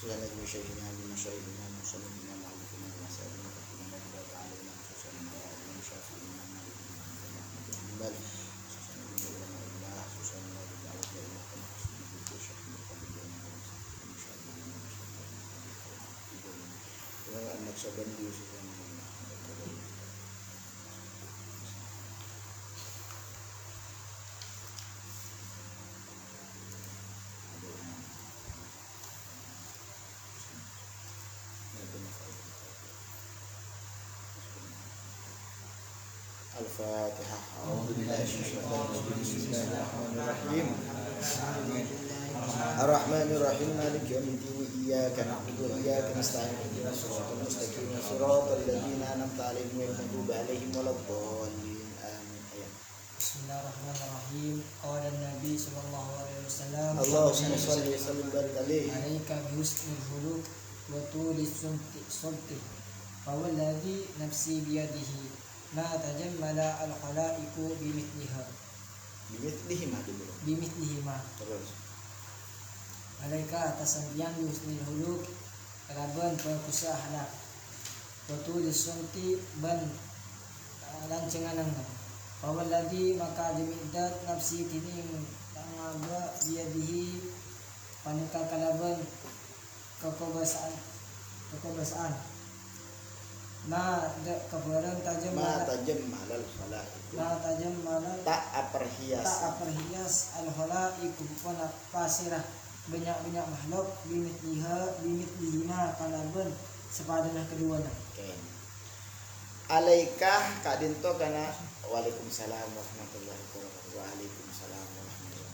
سبحانك وشهدنا بما شهدنا وسلم بما معلمنا وسلم بما لا تعلمنا وسلم بما شافعنا بل سبحانك بما الله سبحانك بدعوة الله سبحانك بشهدنا ولا أنك سبحانك يوسف الفاتحة. أعوذ بالله من الشيطان الرجيم. بسم الله الرحمن الرحيم. الرحمن الرحيم مالك يوم الدين إياك نعبد وإياك نستعين اهدنا الصراط المستقيم صراط الذين أنعمت عليهم غير المغضوب عليهم ولا الضالين آمين. بسم الله الرحمن الرحيم. قال النبي صلى الله عليه وسلم اللهم صل وسلم وبارك عليه. عليك بحسن الخلق وطول الصمت فوالذي نفسي بيده ما تجمل الخلائق بمثلهما terus alaika tasambiyan husnil huluk kalaban perkusa ahlak watul sunti ban lancenganang fawalladhi maka demidat nafsi tining tangaga biyadihi panika kalaban kekobasaan ma keberan tajam ma tajam malal khalaiq tak aperhias al khalaiq kupana pasirah banyak makhluk bimitliha kalaban sepadanah keduanya. Okay. Alaikah kadinto kana waalaikumsalam warahmatullahi wabarakatuh. Waalaikumsalam warahmatullahi.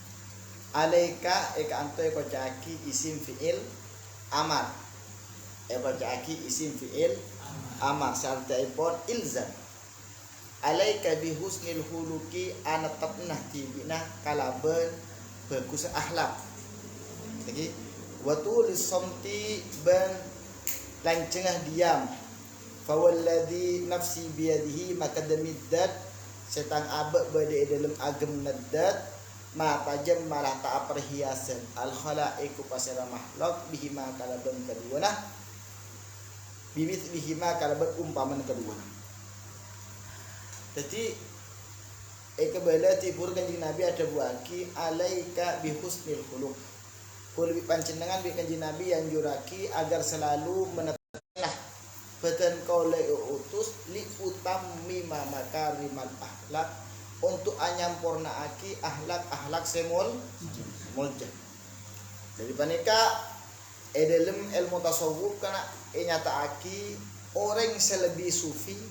Alaika anto eko jaki isim fiil amar. Eko jaki isim fiil amar syartaipun ilzam. Alaika bi husnil huluki anatabnah tibina kalaban bagus akhlak. Lagi watul somti ban lancengah diam fawalladhi nafsi biyadihi maka demidat setang abek bade dalam agem nadat ma tajam malah tak perhiasan al khalaiqu pasira makhluk bihima kalaban keduana bibit bihima kalaban umpaman keduana. Jadi kebala tibur kanjeng Nabi ada buaki alaika bihusnil khuluq. Kulbi pancenengan bi kanjeng Nabi yang juraki agar selalu menetapkan beten kaule utus li utammi makarimal akhlak untuk anyampornaaki akhlak semul mulja. Dari panika dalam ilmu tasawuf kana nyataaki orang selebih sufi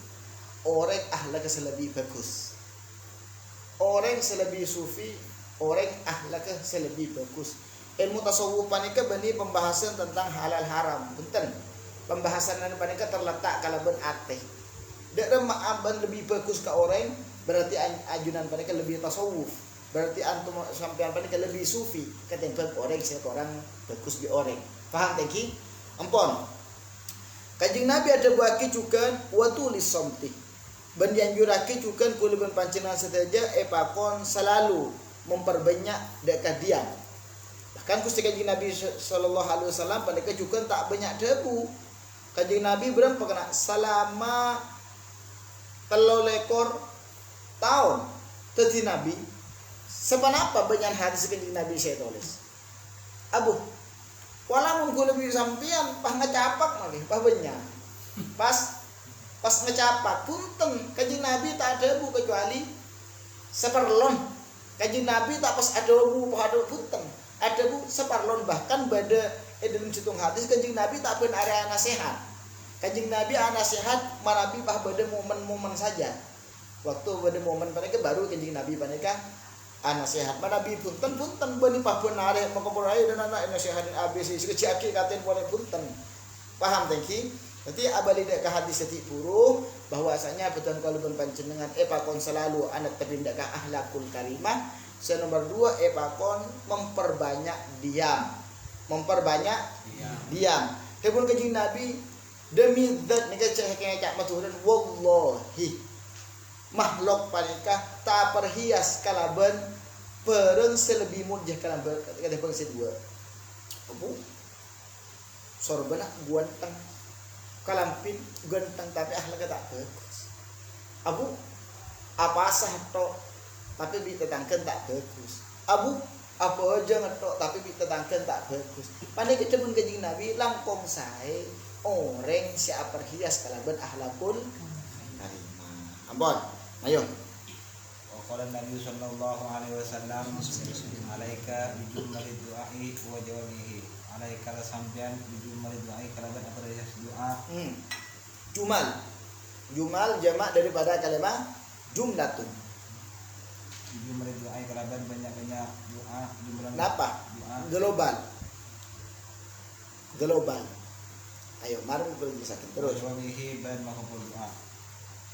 orang akhlak selebih bagus. Orang selebih sufi orang akhlak selebih bagus. Ilmu tasawuf panika bani pembahasan tentang halal haram. Punten. Pembahasan panika terletak kalaban akeh. Dak ma'aban lebih bagus ke orang berarti ajunan panika lebih tasawuf. Berarti antum sampean panika lebih sufi ketimbang orang seorang bagus di orang. Paham teki? Ampun. Kanjeng Nabi ada buaki juga watulis somti. Ben dianjurake juga kuluban pancenengan saja epakon selalu memperbanyak dekat diam. Bahkan Gusti Kanjeng Nabi sallallahu alaihi wasallam panika juga tak banyak debu. Kanjeng Nabi berapa kena selama 3 tahun tadi Nabi sepanapa banyak hadis Kanjeng Nabi saya tulis. Abu wala mun kula lebih sampean pah ngecapak lagi pah banyak. Pas ngecapak punten Kanjeng Nabi tak ada bu kecuali seperlon. Kanjeng Nabi tak pas ada bu ada punten. Ada bu seperlon bahkan pada dalam situng hadis Kanjeng Nabi tak pun area nasihat. Kanjeng Nabi nasihat marabi bah pada momen-momen saja. Waktu pada momen panika baru Kanjeng Nabi panika nasihat. Marabi punten bani pah pun area makampur aya dan anak nasihat ABC sekecaki katen boleh punten. Paham tangki? Nanti abali dak hadis seti puru bahwasanya beton kalubun panjenengan pakon selalu anak terindak akhlakul karimah. Nomor 2 pakon memperbanyak diam. Hebun kanjeng Nabi demi zat nika cek maturun wallahi makhluk panika tak perhias kalaban pereung selebih mujah kalaban kata bangsa dua. sorbana guanteng kalampin ganteng tapi akhlaknya tak bagus. Abu apa sah tok tapi bi tetangken tak bagus. Abu apa aja ngetok tapi bi tetangken tak bagus. Pandai kecebun kajing Nabi langkong sae orang siap perhias kalaban akhlakul karimah. Ampun. Ayo. Qala Nabi sallallahu alaihi wasallam alaika bijumali du'ai wa jawabihi. Alaika sampean bijumali du'ai kalaban apa dari doa. Jumal jamak daripada kalimat jumlatun. Bijumali du'ai kalaban banyak-banyak doa jumlah. Kenapa? Doa. Global. Ayo, mari kita bisa terus. Jawabihi ban makbul doa.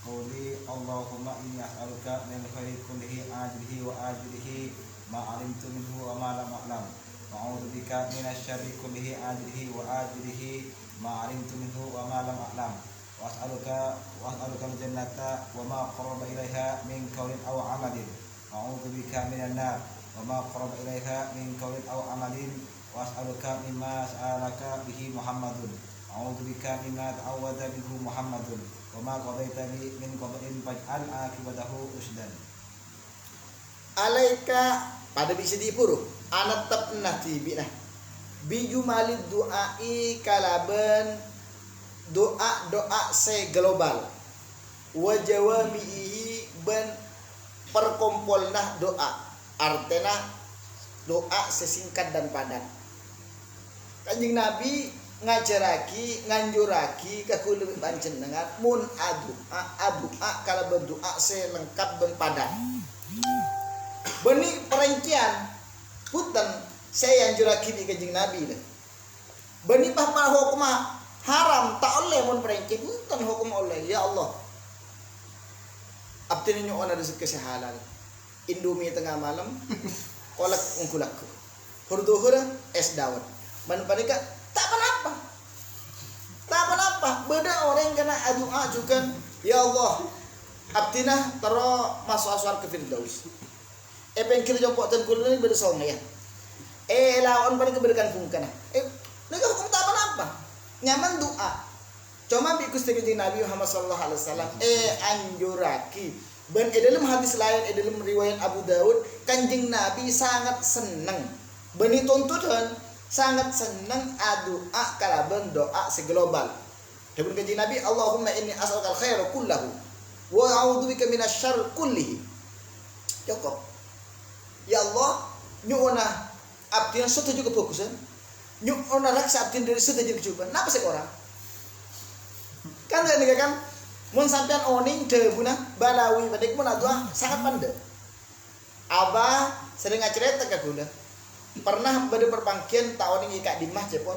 Quli Allahumma inni as'aluka min khairi kullihi ajlihi wa ajlihi ma 'alimtu minhu wa ma lam a'lam wa a'udzu bika minasy syarri kullihi ajlihi wa ajlihi ma 'alimtu minhu wa ma lam a'lam wa as'aluka al-jannata wa ma qaraba ilaiha min qawlin aw 'amalin wa a'udzu bika minan nar wa ma qaraba ilaiha min qawlin aw 'amalin wa as'aluka mimma sa'alaka bihi Muhammadun a'udzu bika mimma ta'awwadha bihi Muhammadun wa ma qadaita li min qada'in faj'al akibatahu usdan. Alaika pada bisa dipuru anak tepnah tibinah biju malid du'ai kalaban doa se global wa jawamihi ben perkompolnah doa artena doa sesingkat dan padat. Kanjeng Nabi ngajaraki nganjuraki ka kulo panjenengan mun adua kalau berdoa se lengkap dan padat. Beni perengkian punten saya anjuraki di kanjeng Nabi deh. Beni papa hukum haram tak oleh mun perengkian punten hukum oleh ya Allah. Abdi nyo ana rezeki sehalal. Indomie tengah malam kolak ungkulakku. Hurduhur es dawet. Man panika tak apa beda orang kena doa juga ya Allah abdina taro masuk aswar ke firdaus pengkir jopok ten kulun beda songa ya lawan pada keberikan fungkana nega hukum tak apa nyaman doa cuma bi Gusti Nabi Muhammad sallallahu alaihi wasallam anjuraki ben dalam hadis lain dalam riwayat Abu Daud Kanjeng Nabi sangat senang beni tuntutan sangat senang doa kalaban doa seglobal. Dapun kanjeng Nabi Allahumma inni as'alukal khaira kullahu wa a'udzubika minasy syarri kullihi. Cukup. Ya Allah, nyuona abdina setuju kebagusan. Nyuona raksa abdina dari setuju kecuban. Napa sih orang? Kan nggak kan? Mun sampean oning debuna balawi padek mun doa sangat pandai. Abah sering ngacerita ke gula. Pernah pada perpangkian tahun ini kak dimah cepon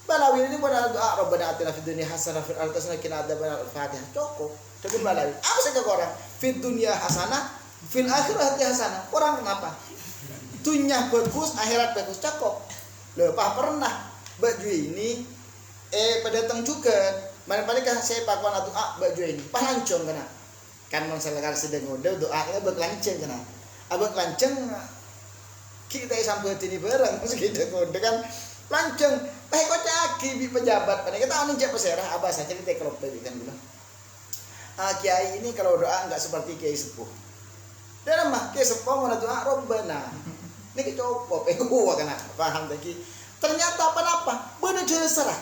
balawi ini pada doa Rabbana atina fid dunya hasanah fil akhirati hasanah wa qina adzabannar. Cukup cukup balawi apa sih orang fid dunya hasanah fil akhirati hasanah orang kenapa dunia bagus akhirat bagus cukup lepas pernah baju ini pada datang juga mana paling saya pakuan doa baju ini palancong kena kan masalah sedang udah doanya berlanceng kena abang lanceng kita sampai sini bareng mesti kita kode kan lanceng kok caki bi pejabat pada kita orang cek peserah abah saja kita kelop tadi kan bilang kiai ini kalau doa enggak seperti kiai sepuh dalam mah kiai sepuh mana doa Rabbana ini kita coba gua kena paham tadi ternyata apa bener terserah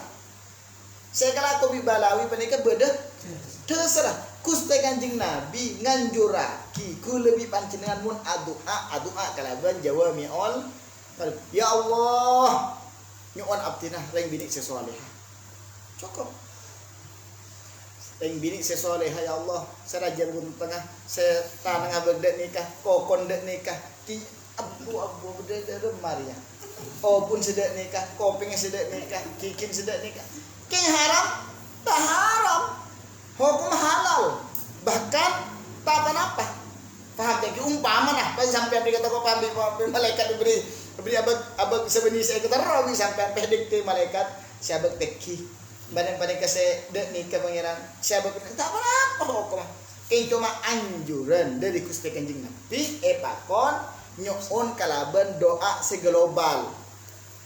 saya kalau aku bi balawi panika bener terserah Gusti Kanjeng Nabi nganjuraki ku lebih panjenengan mun doa kalaban jawami'ul ya Allah nyuwun abdinah reng bini sesolehah cukup reng bini sesolehah ya Allah sarajan bun tengah setanang abek nikah kokon dek nikah ki abu beda Maria pun sedek nikah koping sedek nikah kikin sedek nikah ki haram tak haram hukum halal bahkan tak apa paham tadi umpama nah pas sampai di kata paham malaikat diberi abang sebenarnya saya kata rawi sampai pedik ke malaikat siabak teki badan pada kase dek nikah pangeran siabak tak apa hukum ini cuma anjuran dari Gusti Kanjeng Nabi pakon nyuun kalaban doa seglobal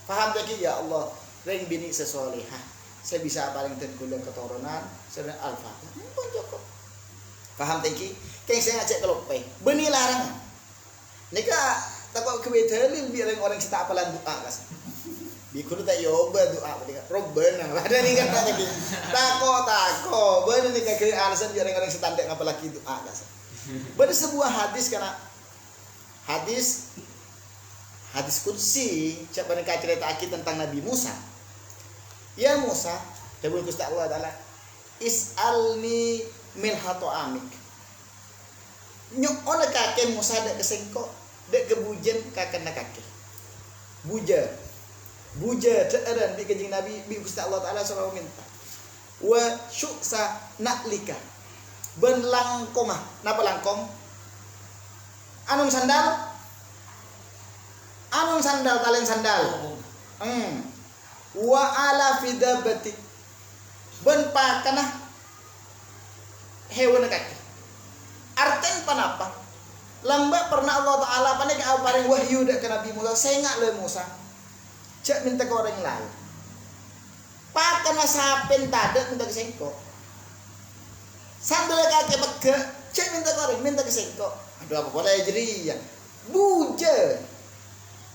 paham tadi ya Allah ring bini sesolehah. Saya bisa paling tengkulang keturunan sedang al-fatihah. Pun cukup. Paham tengki? Kayak saya ngajak kelopai. Beni larangan. Nika takut kebetulan biar orang kita apalan doa kas. Bikul tak yoba doa pada Robbana. Ada nih kan tadi. Tako. Bener nih kayak alasan biar orang setandak apalagi doa kas. Bener sebuah hadis karena hadis kursi siapa nih cerita akid tentang Nabi Musa. Ya Musa, Dabul Gusti Allah Ta'ala is'alni milhato amik. Nyok ona kakek Musa dek kesengkok, dek kebujen kakek na kakek. Buja teeran bi kanjeng Nabi bi Gusti Allah Ta'ala sallallahu minta. Wa syuksa naklika. Ben langkomah, napa langkong? Anun sandal taleng sandal. Wa ala fidabati. Ben pakanah hewan kaki. Arten panapa? Lamba pernah Allah Ta'ala panik paring wahyu dak ke Nabi Musa, sengak le Musa. Cak minta ke orang lain. Pakanah sapen tadak minta ke sengkok. Sandal kaki pege, cak minta ke orang minta ke sengkok. Aduh apa boleh jadi ya. Buja.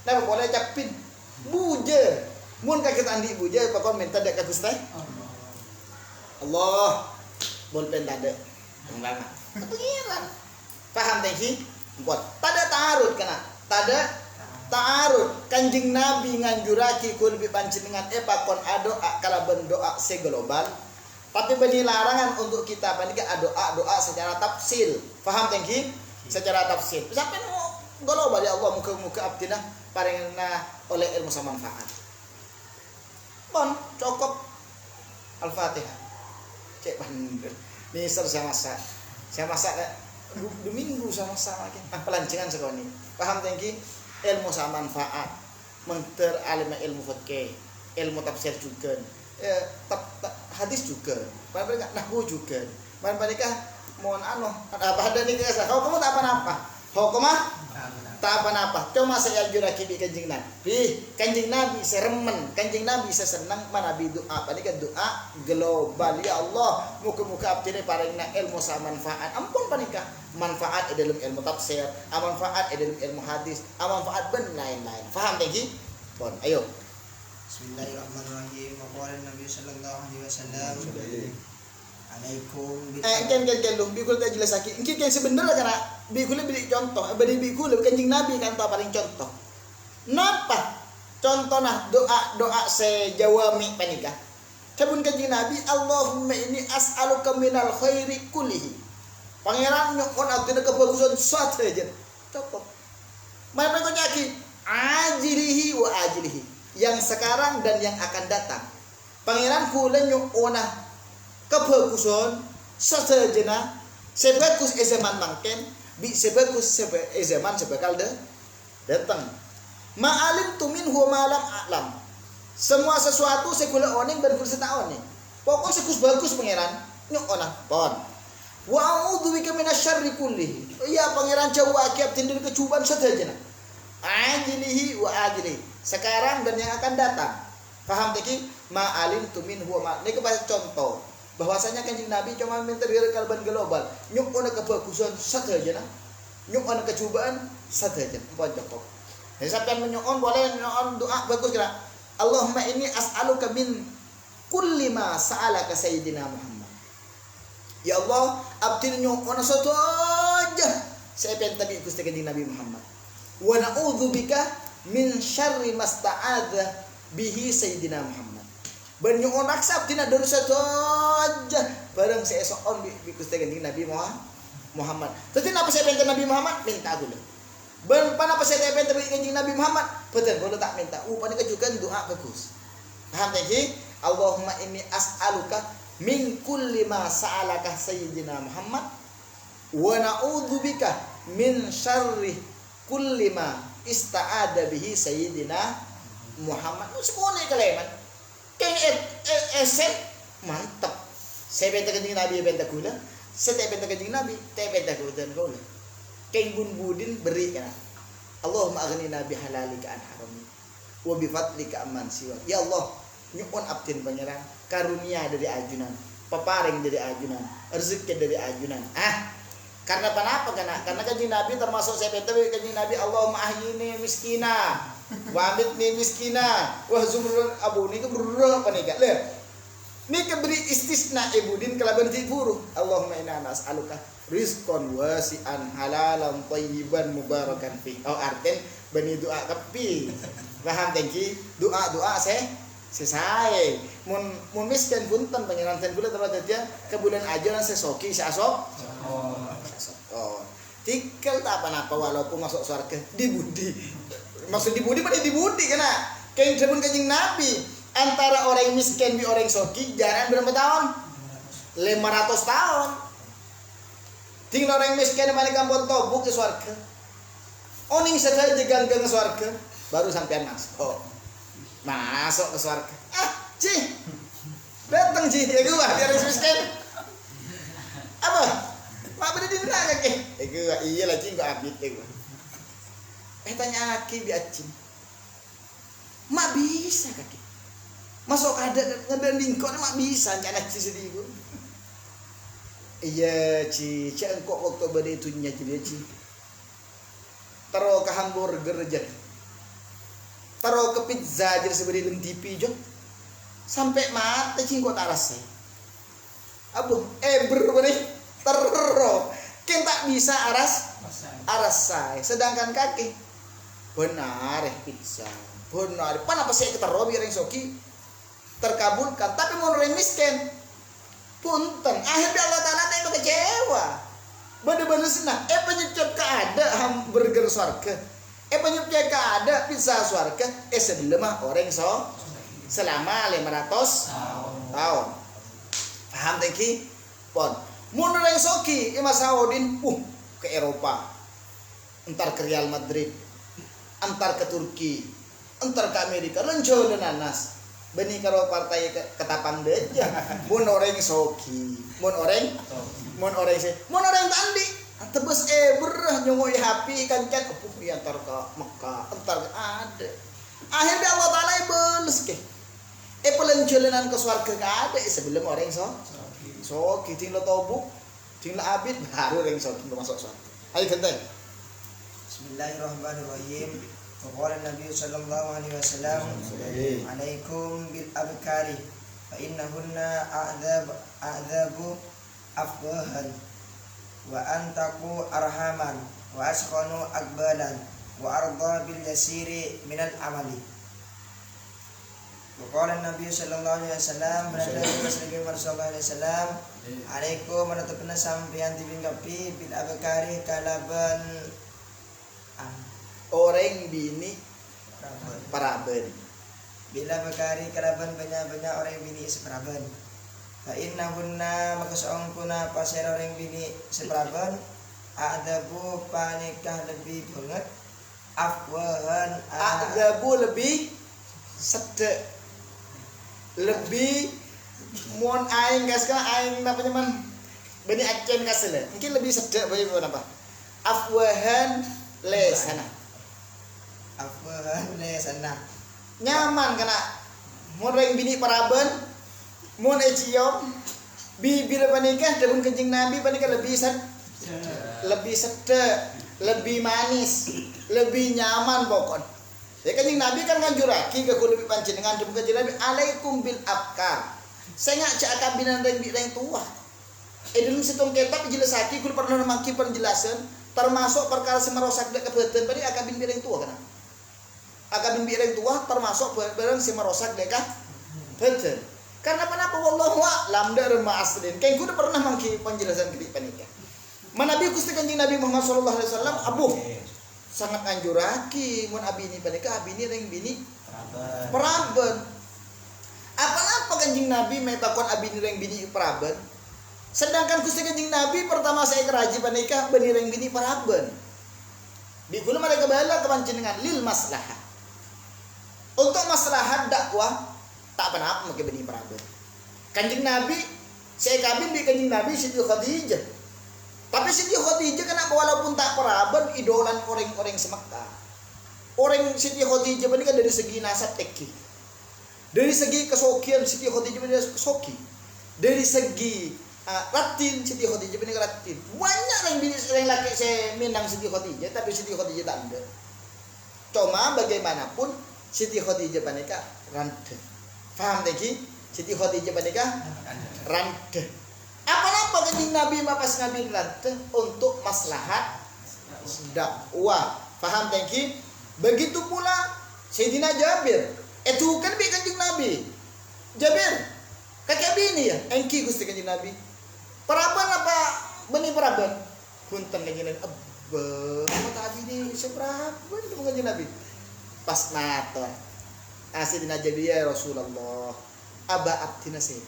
Napa boleh capin. Buja. Mun kaki andi buja pakon minta dak ke Gusti. Allah. Bolpen tadak. Penglama. Kepikiran. Paham tengki? Buat. Tada ta'arud kena. Tada ta'arud. Kanjing Nabi nganjuraki kul bi panjenengan pakon adoa kala bendoa seglobal. Tapi beni larangan untuk kita panika doa secara tafsil. Paham tengki? Secara tafsil. Sampai global ya Allah muka-muka abdina paringna oleh ilmu sama manfaat. Bon, cukup Al-Fatihah. Cek bandel. Ini saya masak 2 minggu sama-sama lagi. Pelancingan sekali. Paham tengki? Ilmu sama manfaat. Menter alim ilmu fikih, ilmu tafsir juga. Hadis juga. Mereka nahwu juga. Mereka mohon apa ada nih guys. Hukum tak apa-apa. Hukum tak apa-apa. Cuma saya juraki bi kanjeng Nabi. Kanjeng Nabi seremen, kanjeng Nabi sesenang manabi doa. Panika doa global ya Allah. Muka-muka abdi paringna ilmu sa manfaat. Ampun panika manfaat dalam ilmu tafsir, manfaat dalam ilmu hadis, manfaat ben lain-lain. Faham tadi? Bon, ayo. Bismillahirrahmanirrahim. Wa Nabi sallallahu alaihi wasallam. Alaikum kan lu bikul tak jelas lagi. Ini kan sebenarnya karena bikul beri contoh, beri bikul kanjeng Nabi kan tak paling contoh. Napa? Contohnya doa sejawami panika. Kabun kanjeng Nabi, Allahumma inni as'aluka minal khairi kullihi. Pangeran nyokon artinya kebagusan suatu aja. Cukup. Mana kau nyaki? Ajilihi wa ajilihi. Yang sekarang dan yang akan datang. Pangeran kula nyokona kebagusan sesejena sebagus zaman mangken bi sebagus zaman sebakal datang ma'alim tumin huwa malam a'lam semua sesuatu sekula oning dan kula seta oning pokok sekus bagus pangeran nyokona pon wa a'udzu bika minasyarri kullihi ya pangeran jauh akibat tindak kecubaan sesejena ajilihi wa ajilihi sekarang dan yang akan datang paham tadi ma'alim tumin huwa ini kepada contoh bahwasanya kanjeng Nabi cuma minta diri kalban global nyuk ona kebagusan saja nyuk ona kecubaan saja pun cukup jadi sampai menyuon boleh menyuon doa bagus kira Allahumma inni as'aluka min kulli ma sa'alaka sayyidina Muhammad ya Allah abdi nyuk ona saja saya pengen tabi Gusti kanjeng Nabi Muhammad wa na'udzubika min syarri masta'adha bihi sayyidina Muhammad banyu onak sabdina dosa saja bareng seesok on bi Gusti kanjeng Nabi Muhammad. Tapi napa saya minta Nabi Muhammad minta gula. Ben panapa saya minta kanjeng Nabi Muhammad betul kalau tak minta. Panika juga doa bagus. Paham tadi? Allahumma inni as'aluka min kulli ma sa'alaka sayyidina Muhammad wa na'udzubika min syarri kulli ma ista'ada bihi sayyidina Muhammad. Semua ni kalimat. Keng esen mantap. Saya benta kanjeng Nabi benta gula. Saya benta kanjeng Nabi, saya benta gula. Keng budin beri kana. Allahumma aghnina bi halalika an harami wa bi fadlika amman siwa. Ya Allah, nyuun abdin pangeran karunia dari ajunan, peparing dari ajunan, rezeki dari ajunan. Karena kenapa? Karena kanjeng Nabi termasuk saya betawi kanjeng Nabi Allahumma ahyini miskina wa amitni miskina wa zumrul abuni kebrur apa nih gak le ini keberi istisna ibudin kelaban tiburu Allahumma inna nas'aluka rizqan wasi'an halalan thayyiban mubarakan fi arten bani doa kepi paham tengki doa saya mun miskin punten pangeran ten kula terus dia ke bulan ajaran sesoki seasok tikel tak apa-apa walaupun masuk surga dibudi maksud dibudi pada dibudi kena kayak zaman kanjeng Nabi antara orang miskin bi orang soki jarak berapa tahun 500 tahun tinggal orang miskin mana kampung tobuk ke surga oning saja ganggang ke surga baru sampean masuk ke surga cih datang cih ya gua biar miskin apa mak beda di neraka ke iya lah cing gak abit tanya aki bi acing mak bisa kaki masuk ada ngedanding kok mak bisa anak ci sedih gue iya ci engkok waktu beda itu nya jadi ci taro ke hamburger aja taro ke pizza jadi seberi lem TV jo sampai mata cing kok tak rasa abuh berberi terro ken tak bisa aras saya sedangkan kaki benar pizza benar pan apa sih kita robi orang soki terkabulkan tapi mau orang miskin punten akhirnya Allah Ta'ala itu kecewa bener-bener senang penyucap keada hamburger surga penyucap keada pizza surga sebelah orang so selama 500 tahun paham teki pon mun orang soki Mas Saudin ke Eropa entar ke Real Madrid entar ke Turki entar ke Amerika lenco nanas beni karo partai ketapang deja mun orang soki mun orang tandi tebus berah nyongoi happy kan entar ke Mekah entar ke ada akhirnya Allah Ta'ala beles ke pelencolenan ke surga ke ada sebelum orang soki tinggal tobuk tinggal abid baru yang soki masuk surga ayo genteng Bismillahirrahmanirrahim. Qala Nabi sallallahu alaihi wasallam alaikum bil abkari fa innahunna a'dhabu afwahan wa antaqu arhaman wa asqanu aqbalan wa arda bil yasiri minal amali. Qala Nabi sallallahu alaihi wasallam sallallahu alaihi wasallam alaikum menetapna sampeyan dibingkapi bil abkari kalaban orang bini paraben bila bekari kalaban banyak orang bini separaben fa innahunna maka saungkuna pasir orang bini separaben adabu panikah lebih banget afwahan adabu lebih sedek lebih mon aing gas kan aing apa nyaman bani acen kasele mungkin lebih sedek bagaimana apa afwahan lesana nyaman kena mun reng bini paraben mun eciom bibir panikah dengan kencing Nabi panikah lebih sedek lebih manis lebih nyaman pokok ya kencing Nabi kan nganjuraki ke kulit panjenengan dengan kencing Nabi alaikum bil abkar saya ngajak akabinan reng tua dalam situng kitab jelasaki kul pernah mangki penjelasan termasuk perkara semerosak dak kebetulan pada akabin bireng tua kana akabin bireng tua termasuk barang semerosak dak betul karena kenapa wallahu a'lam dar ma'asrin kayak gue pernah mangki penjelasan ketik panika manabi Gusti Kanjeng Nabi Muhammad sallallahu alaihi wasallam abuh sangat anjuraki mun abini panika abini reng bini paraben apa Kanjeng Nabi metakon abini reng bini paraben sedangkan Gusti Kanjeng Nabi pertama saya keraji panikah benireng bini paraben di kula mereka bala kepanjenengan lil maslahat untuk maslahat dakwah tak apa-apa make beni paraben Kanjeng Nabi saya kabin di Kanjeng Nabi Siti Khadijah tapi Siti Khadijah kenapa walaupun tak paraben idolan orang-orang semekah orang Siti Khadijah ini kan dari segi nasab teki Dari segi kesokian Siti Khadijah bin kesoki. Dari segi ratin Siti Khadijah bin ratin. Banyak yang laki saya minang Siti Khadijah, tapi Siti Khadijah tak ada. Cuma bagaimanapun Siti Khadijah panika rante. Faham tak ki? Siti Khadijah panika rante. Apa kanjeng Nabi mapas Nabi rante untuk maslahat dakwah. Faham tak ki? Begitu pula Sayyidina Jabir. Itu kan bi kanjeng Nabi. Jabir, kakek bini ya, engki Gusti kanjeng Nabi. Paraban apa beni paraban? Punten kanjeng Nabi. Apa tadi ni seberapa dengan kanjeng Nabi? Pas nata. Sayyidina Jabir ya Rasulullah. Aba abtina set.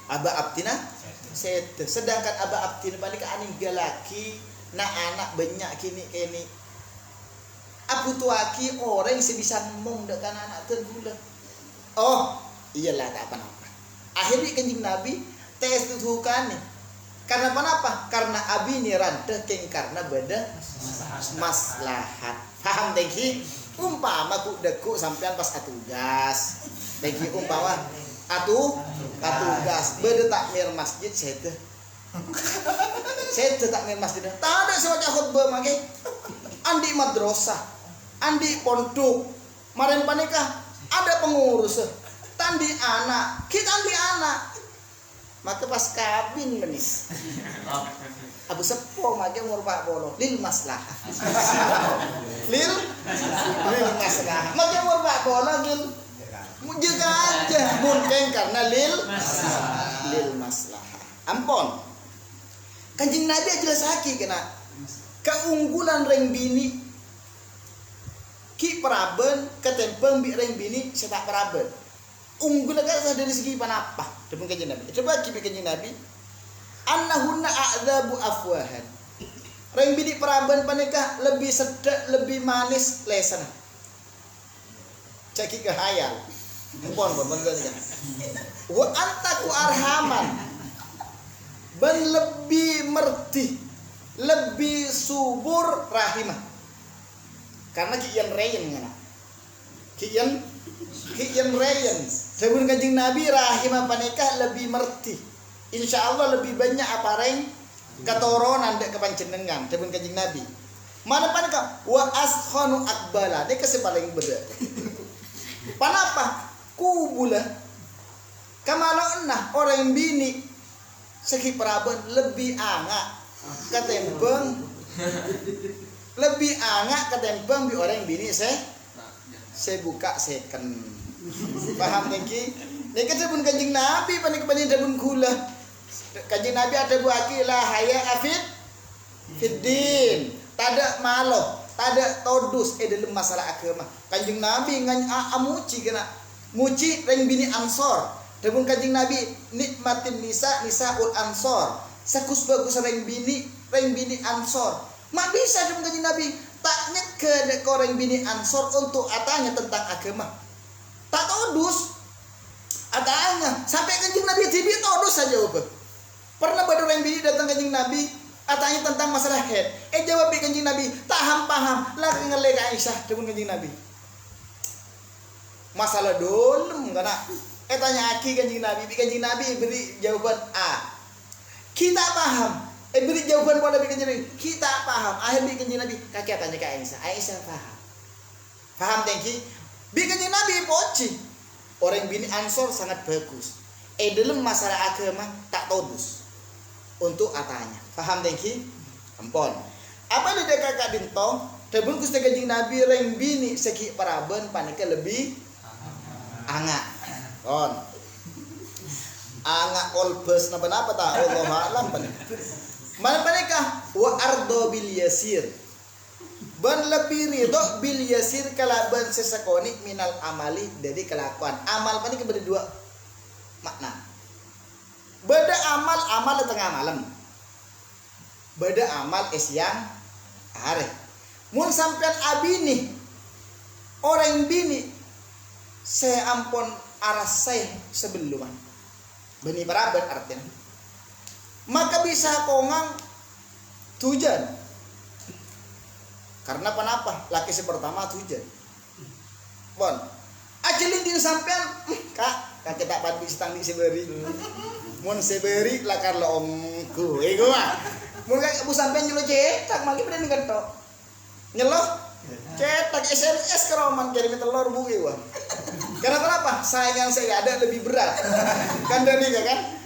Aba abtina set. Sedangkan aba abtina balik aning galaki na anak banyak kini. Apu tuaki orang sebisa mong dekan anak tergula. Oh, iyalah tak apa-apa. Akhirnya kanjeng Nabi tes tuhukan nih. Karena apa? Karena abi ni rante keng karena beda maslahat. Paham teki? Umpama ku deku sampean pas atugas. Teki umpama atugas beda takmir masjid sete. Sete takmir masjid. Tak ada sewaca khutbah mage. Andi madrasah. Andi pondok, maren panikah ada pengurus, tandi anak, kita andi anak, maka pas kabin menis, abu sepo maka umur pak polo, lil maslahah, lil maslahah, maka umur pak polo lil, jaga aja, mungkin karena lil maslahah, ampon, kanjeng Nabi jelas haki kena keunggulan reng bini. Ki paraben ketempeng bi reng bini setak paraben. Unggul kan dari segi panapa? Depan kanjeng Nabi. Coba ki kanjeng Nabi. Annahunna a'dzabu afwahan. Reng bini paraben panikah lebih sedek, lebih manis lesan. Ceki ke hayal. Pon kan. Wa antaku arhaman. Ben lebih merti, lebih subur rahimah. Karena kian rayen ngana. Kian rayen. Sebelum kanjeng Nabi rahimah panikah lebih merti. Insya Allah lebih banyak apa reng ketoronan dek kepancenengan sebelum kanjeng Nabi. Mana panikah wa askhanu akbala dek kesepaling beda. Panapa? Kubula. Kamalo enah orang bini segi peraban lebih angak ketembeng lebih angak ketempeng bi orang bini saya buka second. Paham niki? Niki sebun kanjeng Nabi panik panjang dabun gula. Kanjeng Nabi ada buaki lah haya afid fiddin. Tada malo, tada todus dalam masalah agama. Kanjeng Nabi ngan amuci kena. Muci reng bini Ansor. Dabun kanjeng Nabi nikmatin nisaul Ansor. Sakus bagus reng bini Ansor. Mak bisa dong kanjeng Nabi tak nyeke koreng bini Ansor untuk atanya tentang agama. Tak todus atanya sampai kanjeng Nabi tibi todus saja apa. Pernah ada orang bini datang kanjeng Nabi atanya tentang masalah head. Jawab kanjeng Nabi tak paham lagi ngelega Aisyah dengan kanjeng Nabi. Masalah dolem kana. Tanya aki kanjeng Nabi beri jawaban A. Kita paham. Beri jawaban pada bikin Nabi. Kita paham. Akhir bikin Nabi. Kakek tanya ke Aisyah. Aisyah paham. Paham tengki. Bikin Nabi poci. Orang bini Ansor sangat bagus. Dalam masalah agama tak todus. Untuk atanya. Paham tengki. Ampun. Apa ada kakak bintong? Tabun kusti kanjeng Nabi reng bini segi paraben panika lebih angak. Kon. Angak kolbes napa-napa tak Allah alam panika. Mana panikah wa ardo bil yasir. Ban lebih ridho bil yasir kalaban sesakoni minal amali dari kelakuan. Amal panik beda dua makna. Beda amal tengah malam. Beda amal siang hari. Mun sampean abini orang bini saya ampun aras saya sebelum beni paraban artinya. Maka bisa kongang tujan. Karena kenapa? Laki si pertama tujan. Bon. ciling di sampean kak kita pandi setang di seberi mun seberi lakar lo omku ego mah mun kak bu sampean jual cetak magi pada nih kentok nyeloh cetak SMS keroman kirim telur bu iwa karena kenapa saingan saya ada lebih berat kan dari kan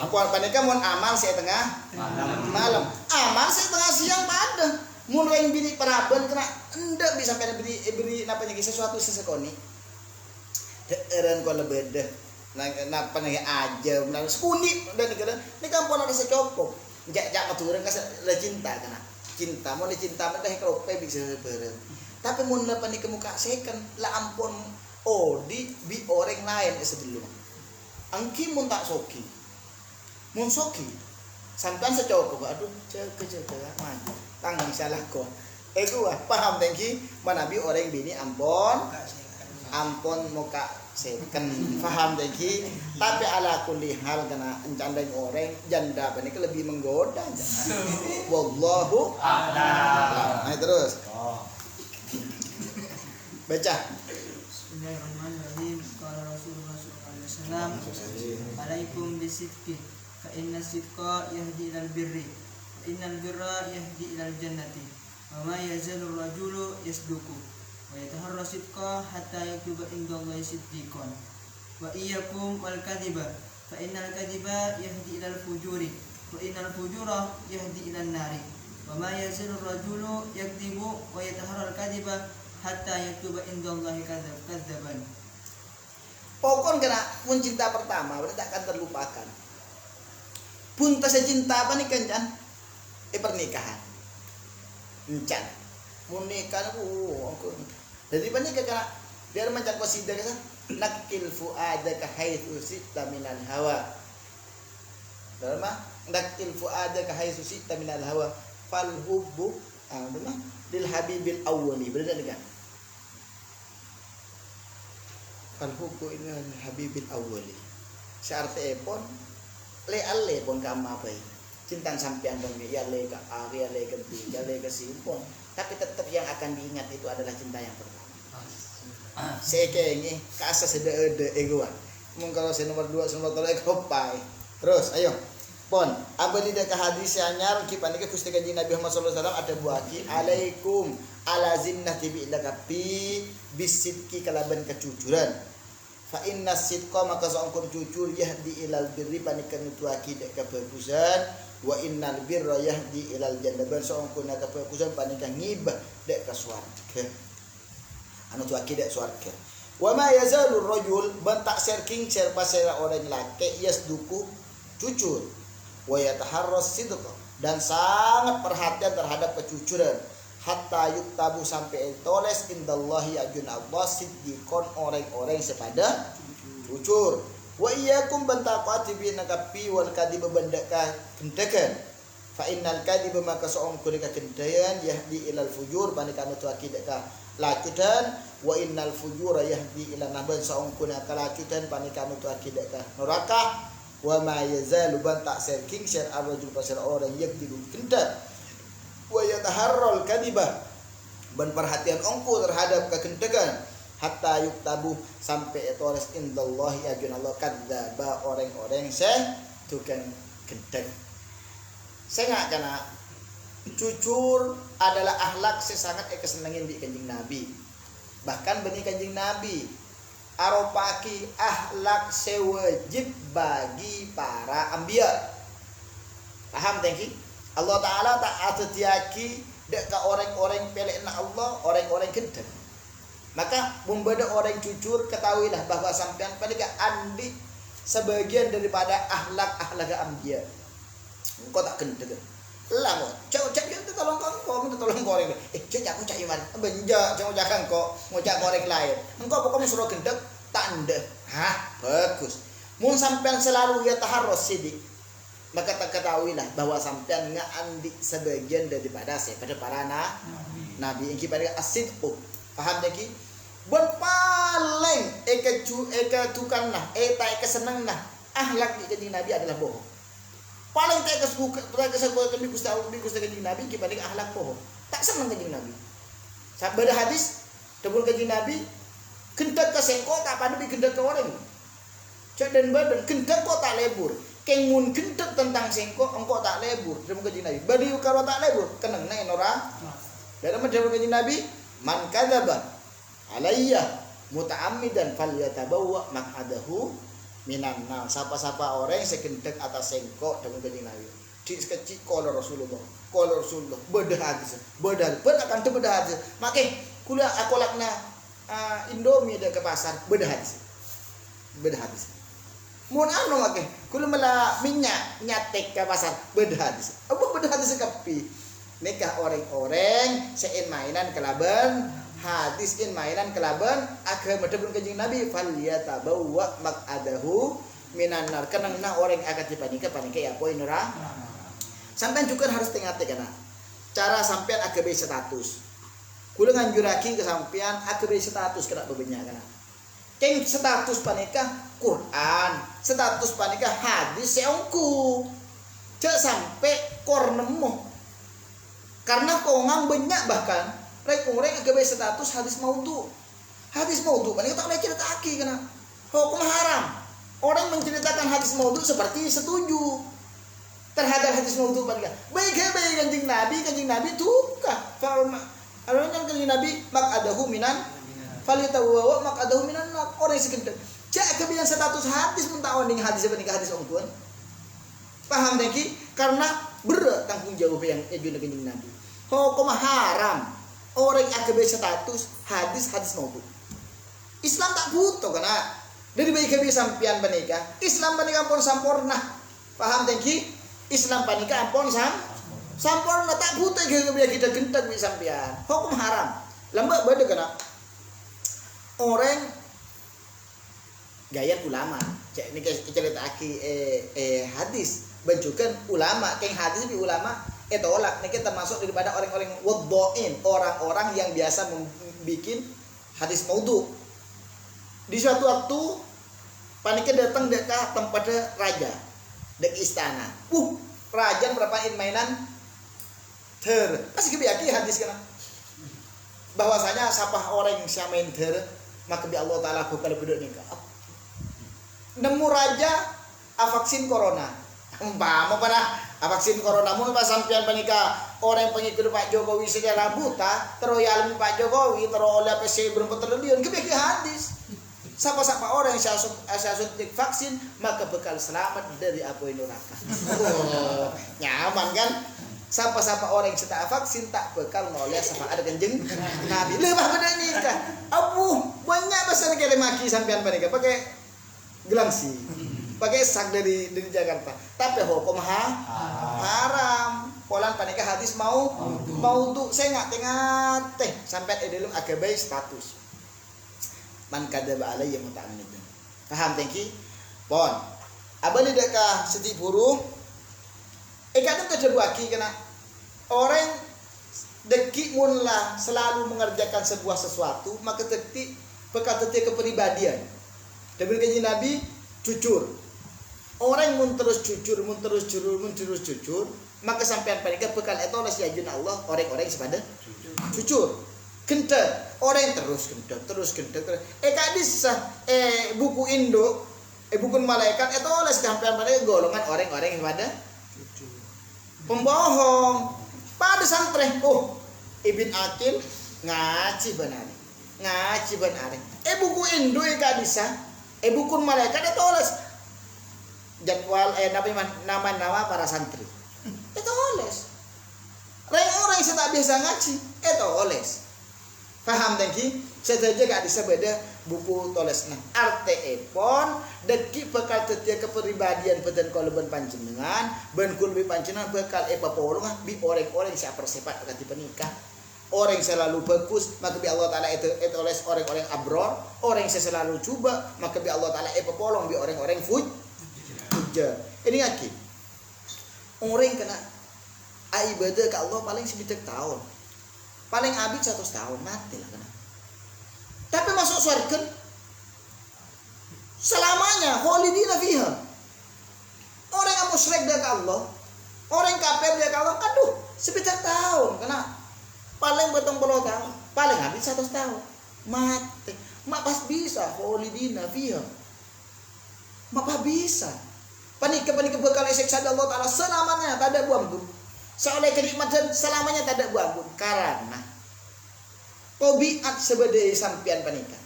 aku panika mun amal saya tengah malam amal saya tengah siang pada mun yang bini paraban kena enggak bisa sampai beri napanya sesuatu sesekoni eren ko lebih deh napa nih aja benar sekuni dan ini kan pola ada secokok jak maturun ka la cinta kana cinta mau cinta mah kalau pe bisa bareng tapi mun napa nih ke muka second la ampun di bi orang lain sebelum angki mun tak soki mun soki sampean secokok aduh cek maju tanggung salah kok gua paham tangki mana bi orang bini ampun muka second paham tangki tapi ala kulli hal kana encandang orang janda ini lebih menggoda wallahu a'lam. Nah terus baca Bismillahirrahmanirrahim. Qala Rasulullah sallallahu alaihi wasallam alaikum bisidqi fa inna sidqa yahdi ilal birri wa innal birra yahdi ilal jannati wa ma yazalu rajulu yasduqu wa yataharra sidqa hatta yaktuba indallahi siddiqan wa iyyakum wal kadhiba fa innal kadhiba yahdi ilal fujuri wa innal fujura yahdi ilal nari wa ma yazalu rajulu yakdhibu wa yataharra al kadhiba hatta yaktuba indallahi kadzaban. Pokon kena pun cinta pertama berarti tak akan terlupakan. Pun tas cinta apa nih kencan? Pernikahan. Encan. Mun nikah jadi panikah kena biar macam qasidah kan nakil fuadaka haitsu sita minal hawa. Dalam nakil fuadaka haitsu sita minal hawa fal hubbu lil habibil awwali berarti kan? Fal hubbu ini habibil awwali. Syarate pon le pon ka mapai. Cinta sampean dong ya le ka ari le ka bi ya le ka simpon. Tapi tetap yang akan diingat itu adalah cinta yang pertama. Sekenge kasa sede ego. Mung kalau saya nomor 2 nomor 3 kopai. Terus ayo. Pon, abadi dak hadis anyar ki panike Gusti Kanjeng Nabi Muhammad sallallahu alaihi wasallam ada buaki alaikum alazimna tibi lakapi bisidqi kalaban kejujuran. Fa inna sidqa maka saungkur jujur yahdi ilal birri panikan nutuaki dak kebagusan wa innal birra yahdi ilal jannah ban saungkur na kebagusan panikan ngibah dak ka swarga. Anu tuaki dak swarga. Wa ma yazalur rajul ban tak serking pasera orang laki yasduku jujur wa yataharras sidq dan sangat perhatian terhadap kejujuran hatta yuktabu sampai toles indallahi ajun Allah siddiqon orang-orang sepada jujur wa iyyakum bantaqati bi nakapi wal kadhib bandaka gendakan fa innal kadhib maka saong kurika gendayan yahdi ilal fujur panikanu tu akidaka lacudan wa innal fujura yahdi ila naban saong kunaka lacudan panikanu tu akidaka neraka wa ma yazalu ban tak serking syar arrajul pasal orang yakdibu kendak wa yataharral kadibah ban perhatian ongku terhadap kekendekan hatta yuktabu sampai etoles indallahi ajun Allah kadzaba orang-orang tukang gendek saya nggak kena jujur adalah akhlak sangat kesenengin di Kanjeng Nabi bahkan benih Kanjeng Nabi aropaki akhlak sewajib bagi para anbiya. Paham tangki? Allah Ta'ala tak atetiaki dek ka orang-orang pelekna Allah, orang-orang gendeng. Maka membeda orang jujur ketahuilah bahwa sampean panika andi sebagian daripada akhlak anbiya. Engkau tak gendeng. Lah kok, cak itu tolong kau, tolong korek. Cak aku cak iman, benja, cak jangan kok, ngocak korek lain. Engkau pokoknya suruh gendek, tanda. Hah, bagus. Mun sampean selalu ya taharros sidik, maka tak ketahuilah bahwa sampean ngandi sebagian daripada pada para nabi. Yang pada asidqu, paham tak ki? Berpaling eka tukang nah, eka seneng nah. Akhlak di Kanjeng Nabi adalah bohong. Paling tak kesuka kami Gusti Kanjeng Nabi dibanding akhlak bohong. Tak senang Kanjeng Nabi. Sabda hadis debul Kanjeng Nabi Gendak ke sengko tak pada gendak ke orang. Cak dan badan gendak kok tak lebur. Kengun gendak tentang sengko engkau tak lebur. Dalam kajian Nabi. Badi kalau tak lebur kenang naik nora. Dalam kajian Nabi, man kadzaba alayya muta'ammidan falyatabawwa maq'adahu minan nar. Sapa-sapa orang yang segendak atas sengko dalam kajian Nabi. Di sekecil kalau Rasulullah bedah hadis akan tu bedah hadis. Makai kula aku lakna Indomie dah ke pasar bedah hadis. Mun anu makai kula mela minyak nyatek ke pasar bedah hadis. Apa bedah hadis kapi? Nikah orang-orang sein mainan kelaban hadis in mainan kelaban akhir medebun kanjeng Nabi falyatabawwa maq'adahu minan nar. Kenangna orang akan dipanika ya poin neraka. Sampai juga harus tengah-tengah kana. Cara sampean agak status. Kula nganjurake ke sampean agak status kena bebenyak kana. Keng status panika Quran, status panika hadis seongku. Cek sampai kornemo. Karena kongang banyak bahkan rek orang agak status hadis maudhu. Hadis maudhu panika tak boleh ceritaki kana. Hukum haram. Orang menceritakan hadis maudhu seperti setuju terhadap hadis maudhu panika. Baik kanjeng Nabi tukah. Kalau kanjeng Nabi maq'adahu minan falitawawa maq'adahu minan nar. Orang sekedar cak kebiasaan status hadis mentawon dengan hadis panika hadis ongkuan. Paham deki? Karena berat tanggung jawab yang ejun kanjeng Nabi. Hukum haram. Orang agak status hadis maudhu. Islam tak butuh kana. Dari baik kebiasaan sampean panika. Islam panika pun sampurna. Paham deki? Islam panika ampun sampurna tak butuh kita gentak bisa sampean. Hukum haram. Lambak beda kana. Orang gaya ulama. Cek ini cerita aki hadis. Bencukan ulama, keng hadis bi ulama tolak. Ini termasuk daripada orang-orang waddoin, orang-orang yang biasa membuat hadis maudhu. Di suatu waktu panika datang dekat tempat raja dek istana. Raja berapa mainan pasti kebiaki hadis kana. Bahwasanya siapa orang yang main maka bi Allah taala bakal bedok nikah. Nemu raja vaksin corona. Umpama pada vaksin corona mun pas sampean panika orang pengikut Pak Jokowi secara buta teroyal Pak Jokowi teroleh PC berapa triliun kebiaki hadis. Siapa-siapa orang yang saya suntik vaksin maka bakal selamat dari api neraka. Nyaman kan? Siapa-siapa orang yang setak vaksin tak bakal noleh syafaat kanjeng Nabi. Lebah bener nikah. Banyak besar kele maki sampean panika pakai gelangsi. Pakai sak dari Jakarta. Tapi hukum haram. Polan panika hadis maudhu saya ngat teh sampai edelum agak baik status. Man kadzaba alayya muta'ammidan. Paham tengki? Pon. Abali deka seti buruh. Kadang kejebuaki kena orang deki munlah selalu mengerjakan sebuah sesuatu maka tetik bekal tetik kepribadian. Dan kanjeng Nabi jujur. Orang mun terus jujur maka sampean panika bekal etoles diajun Allah orang-orang sepada jujur. Gendak orang yang terus gendak. Kadis buku Indo buku malaikat itu oleh sampean pada golongan orang-orang yang pada pembohong pada santren. Ibn Akil ngaji benar. Buku Indo kadis buku malaikat itu oleh jadwal nama para santri. Itu oleh orang yang tak biasa ngaji itu oleh. Paham tangki? Saja gak disebeda buku tolesna. Arte pon deki bekal tetia kepribadian beten kolben panjenengan, ben kulbi panjenengan bekal papolong bi orang-orang yang persepat kati penikah. Orang yang selalu bagus maka bi Allah taala itu oleh orang-orang abror, orang yang selalu coba maka bi Allah taala papolong bi orang-orang fujar. Ini lagi. Orang kena ibadah ke Allah paling sebidak tahun. Paling abis 100 tahun mati lah kena. Tapi masuk surga selamanya khalidina fiha. Orang yang musyrik dia ke Allah, orang yang kafir dia ke Allah, sekitar tahun kena. Paling 40 tahun, paling habis 100 tahun mati. mak pas bisa kholidina fiha. Mak pas bisa. Panika bakal siksa Allah Taala selamanya tak ada buang. Seoleh kenikmatan selamanya tak ada buang. Karena tabiat sebedai sampian panika.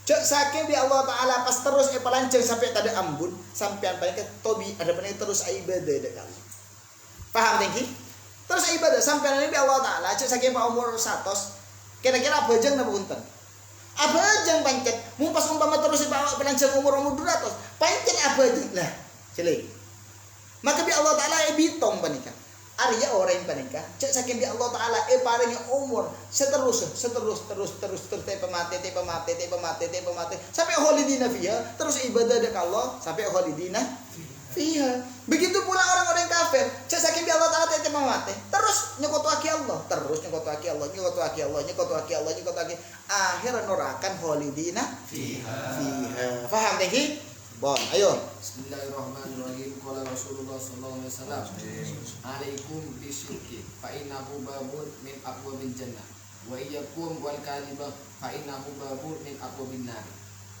Cek saking di Allah Taala pas terus pelanceng sampai tak ada ambun, sampian panika tobi ada panika terus ibadah dek kali. Paham tinggi? Terus ibadah sampian ini di Allah Taala cek saking pak umur 100 kira-kira apa aja napa punten? Apa aja pancet? Mumpas umpama terus bawa pelanceng umur 200, pancet apa aja lah. Cilik. Maka bi Allah Taala bitong panika. Arya orang panika cek saking di Allah Taala paring umur terus pemate sampai kholidina fiha terus ibadah dek Allah sampai kholidina fiha. Begitu pula orang-orang kafir cek saking di Allah Taala pemate terus nyokotuaki Allah akhir nurakan kholidina fiha. Paham teh? Bon, ayo. Bismillahirrahmanirrahim. Qala Rasulullah sallallahu alaihi wasallam, "Alaikum bisyirki fa innahu babun min abwabil jannah wa iyyakum wal kadhiba fa innahu babun min abwabin nar."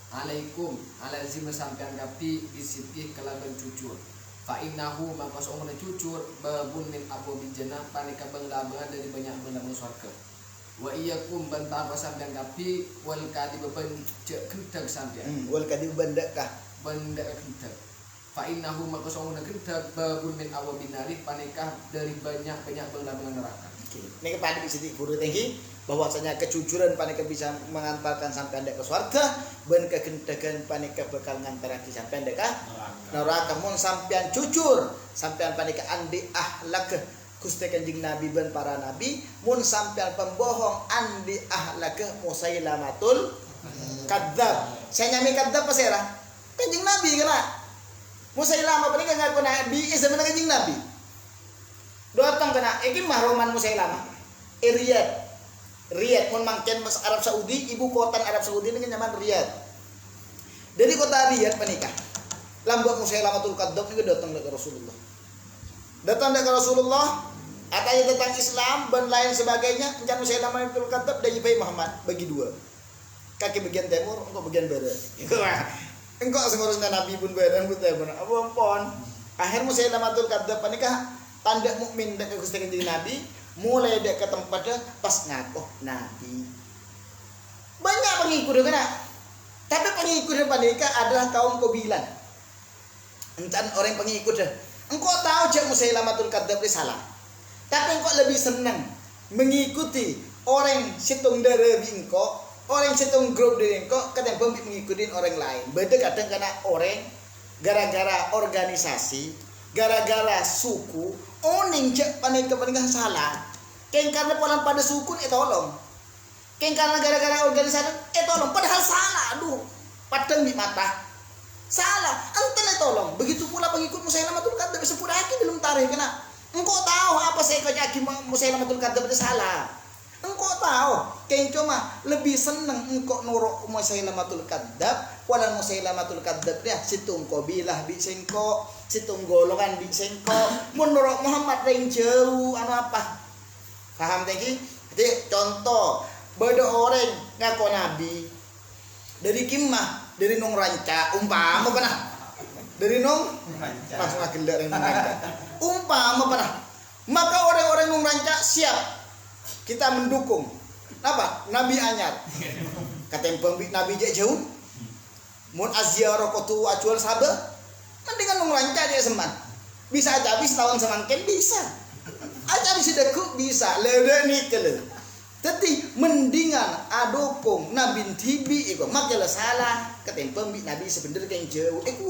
Alaikum alazim sampean kapi bisyirki kalaban jujur. Fa innahu maka seorang jujur babun min abwabil jannah panika banglabangan dari banyak banglaban surga. Wa iyyakum bantah sampean kapi wal kadhiba cek kendag sampean. Wal kadhiba bandakah benda kendak. Fa innahu maka sungguhna kendak babun min awabin nari panikah dari banyak banglaban neraka. Oke. Ini kepada bisa diguru tinggi bahwasanya kejujuran panika bisa mengantarkan sampai anda ke surga, ben kegendagan panika bakal ngantarake sampai anda ke neraka. Mun sampean jujur, sampean panika andi ahlak Gusti Kanjeng Nabi ben para nabi, mun sampean pembohong andi ahlak Musailamatul kadzab. Saya nyami kadzab apa sih? Kanjeng Nabi kena Musailamah panika ngaku nabi sebenarnya Kanjeng Nabi datang kena iki mahroman Musailamah Riyadh mun mangken mas Arab Saudi, ibu kota Arab Saudi ini nyaman Riyadh. Dari kota Riyadh panika lambok Musailamatul kadzab niku datang ke Rasulullah. Datang ke Rasulullah ataya tentang Islam dan lain sebagainya, encan Musailamatul kadzab dan Ibai Muhammad bagi dua. Kaki bagian timur, engkau bagian barat. Engkau sengurusnya Nabi pun badan pun benar. Ampun. Akhir Musailamatul kadzab panika tanda mukmin dek Gusti Kanjeng Nabi mulai dek ke tempat dek pas ngaku Nabi. Banyak pengikut kena. Tapi pengikut panika adalah kaum Qabilah. Encan orang pengikut deh. Engkau tahu cek Musailamatul kadzab itu salah. Tapi engkau lebih senang mengikuti orang situng dari engkau. Orang setung grup dari engkau kadang mengikuti orang lain. Beda kadang karena orang gara-gara organisasi, gara-gara suku, oning cek panika salah. Keng karena polan pada suku tolong. Keng karena gara-gara organisasi tolong padahal salah. Aduh, padang di mata. Salah, enten tolong. Begitu pula pengikut Musailamatul kadzab sepuraki belum tarik kena. Engkau tahu apa saya kaki Musailamatul kadzab itu salah. Engkau tahu, keng cuma lebih seneng engkau nuruk Musailamatul kadzab, walau Musailamatul kadzab dia situng Qabilah bi sengko, situng golongan bi sengko, menurut Muhammad lain jauh anu apa? Paham tadi? Jadi contoh, beda orang ngaku nabi dari kimah, dari nong ranca, umpama pernah dari nong langsung agenda yang ranca, umpama pernah, maka orang-orang nong ranca siap. Kita mendukung apa? Nabi anyar. Kata Nabi jauh. Mun azyara kotu ajual sabe. Mendingan ngranca dia seman. Bisa aja habis tahun semangken bisa. Aja bisa deku bisa. Lede nikel. Tapi mendingan adukung Nabi tibi iku makanya salah. Kata Nabi sebenarnya yang jauh. Iku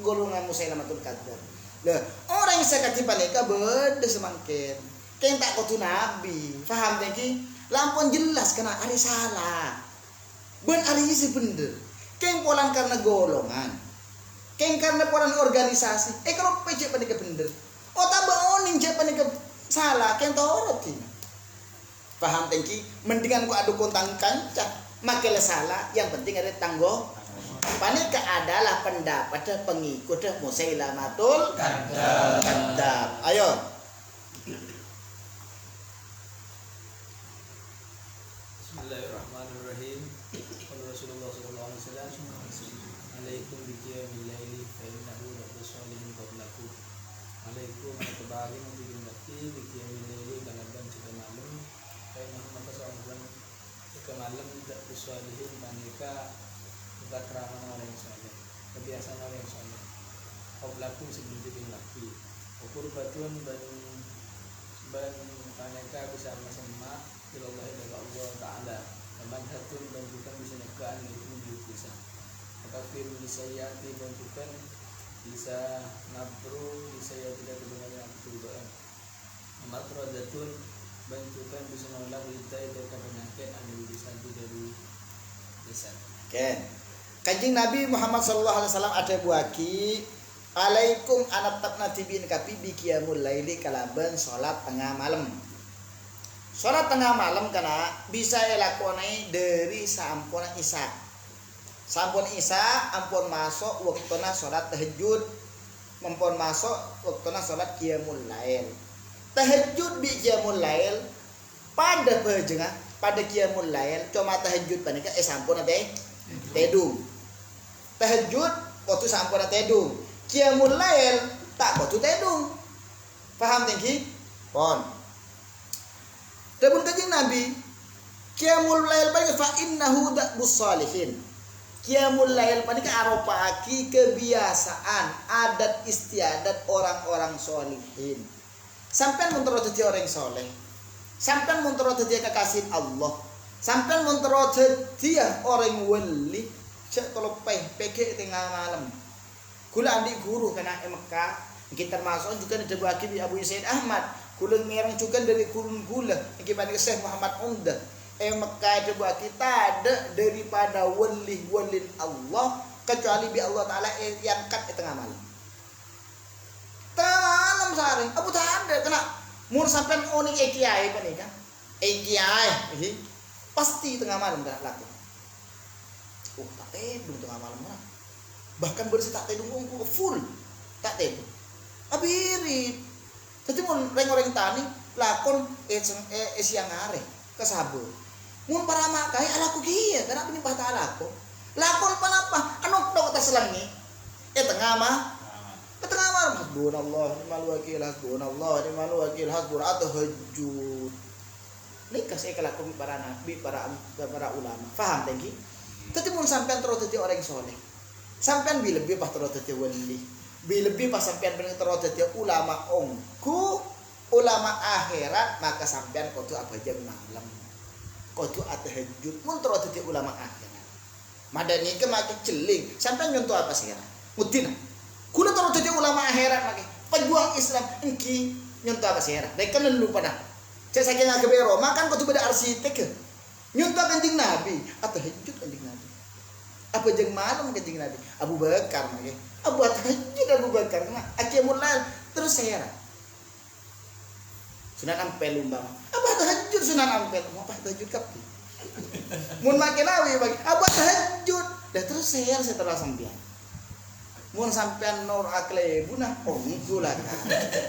golongan Musailamatul kadzab. Lah orang yang sakati panika beda semangken. Keng tak kutu Nabi, faham tengki? Lampun jelas kena ari salah. Ben ari isi bener. Keng polan karena golongan. Keng karena polan organisasi. Kalau pecek panika bener. Oh tambah oning cek panika salah. Keng torot ini. Paham tengki? Mendingan gua adu kontang kanca. Makanya salah. Yang penting ada tanggo. Panika adalah pendapat pengikut Musailamatul kadzab. Ayo. Bismillahirrahmanirrahim. Bismillahirrahmanirrahim. Qala Rasulullah sallallahu alaihi wasallam, "Alaikum bi qiyamil laili fa innahu la sholihin qablakum." Alaikum atba'in bi jannati bi qiyamil laili kalaban jika malam. Fa innahu maka seorang jika malam tidak sholihin manika keterangan orang yang saleh, kebiasaan orang yang saleh. Qablakum sebelum jadi laki. Ukur batun ban aneka bisa sama ilallah dari Allah Ta'ala teman hatun dan bukan bisa nekaan itu bisa takfir bisayati dan bukan bisa nabru bisayati tidak kebenaran perubahan matrodatun bantukan bisa nolak litai dari penyakit anu bisa dari desa. Oke. Kanjeng Nabi Muhammad sallallahu alaihi wasallam ada buaki alaikum anattabna tibin kapi biqiyamul laili kalaban salat tengah malam. Salat tengah malam karena bisa elakoni dari sampun isya. Sampun isya ampun masuk waktuna salat tahajud. Mampun masuk waktuna salat qiyamul lail. Tahajud bi qiyamul lail pada bajengah pada qiyamul lail cuma tahajud panika sampun teh tedung. Tahajud waktu sampun tedung. Qiyamul lail tak waktu tedung. Paham tinggi? Pon. Dabun Kanjeng Nabi qiyamul lail panika fa innahu da'bus salihin. Qiyamul lail panika aropaki kebiasaan adat istiadat orang-orang solihin. Sampean mun terus dadi orang soleh. Sampean mun terus dadi kekasih Allah. Sampean mun terus dadi orang wali. Cek kalau pege tengah malam. Kula andi guru kana Mekah. Kita termasuk juga ada bagi di Abu Said Ahmad. Kula ngerang juga dari kurun gula. Gimana Syekh Muhammad Umdah. Mekah ada bagi kita ada daripada wali Allah kecuali bi Allah Taala yang kat di tengah malam. Tengah malam sehari. Abu tak ada kena. Mun sampean oni kiai panika. Kiai pasti tengah malam dah laku. Oh tak tedung tengah malam lah. Bahkan bersih tak tedung full tak tedung. Abirit. Jadi mun orang tani lakon siang are kesabur. Mun para makai alaku kieu karena ini patah alaku. Lakon panapa? Anu tok ta selangi. Tengah mah. Tengah malam hasbunallah ni'mal wakil hasbunallah ni'mal wakil hasbun tahajjud. Nikah saya kelakon para nabi para ulama. Faham tangki? Tapi mun sampean terus dadi orang soleh. Sampean lebih pas terus dadi wali. Lebih pas sampean bener terus dadi ulama ongku, ulama akhirat maka sampean kudu abajang malam. Kudu tahajud mun terus dadi ulama akhirat. Madani ke make celing, sampean nyontoh apa sih? Mudina. Kula terus dadi ulama akhirat make. Pejuang Islam engki nyontoh apa sih? Dai kan lupa dah. Cek saking agak Roma kan kudu beda arsitek. Nyontoh Kanjeng Nabi, tahajud Kanjeng Nabi. Apa jeung malam Kanjeng Nabi? Abu Bakar make. Abu tahajud Abu Bakar mah qiyamul lail terus saya. Sunan Ampel umpama. Apa tahajud Sunan Ampel? Mau apa tahajud kapi? Mun make nawi bagi apa tahajud. Dah terus saya setelah sampean. Mun sampean nur aklebun nah ongku lah kan.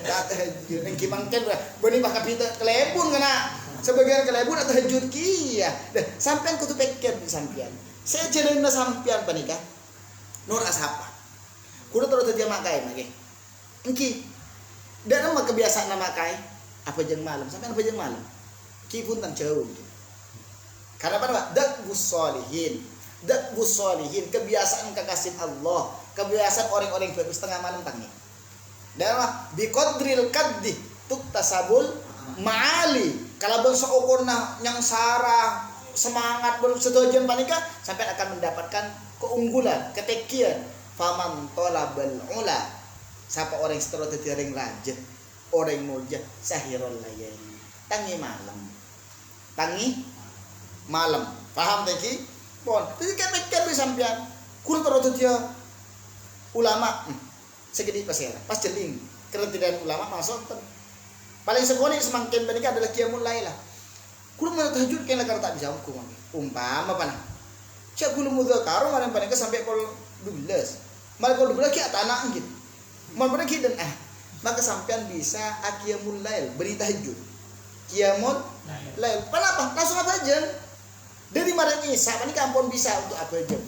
Da tahajud engki mangken beuni mah kapita kelebun kana. Sebagian kelebun tahajud kieu. Dah sampean kudu pikir sampean. Saya jenengna sampean panika. Nur asapa. Kudu terus dia makai lagi. Engki. Dan mah kebiasaan makai apa jeng malam sampai apa jeng malam. Ki punten jauh. Karena apa? Da'bus solihin. Da'bus solihin kebiasaan kekasih Allah, kebiasaan orang-orang bagus tengah malam tangi. Dan mah biqadril kaddi tuktasabul ma'ali. Kalau bangsa ukurna yang sarah semangat bersetujuan panika sampai akan mendapatkan keunggulan, ketekian. Faman tolabal ula siapa orang setelah tertiring raja orang mulia sahirul layali tangi malam paham tadi pon jadi kepek sampean kul terus dia ulama segede pasir pas jeling keretidan ulama masuk paling sekali semakin benika adalah qiyamul lail lah kul mau tahajud kan karena tak bisa hukum umpama apa nah cak kul mudzakar orang paling sampai kol 12 malah kalau dulu lagi tanah gitu, malah pergi dan maka sampean bisa qiyamul lail beri tahajud, qiyamul lail. Kenapa? Langsung apa aja? Dari bareng Isa panika ampun bisa untuk apa jam.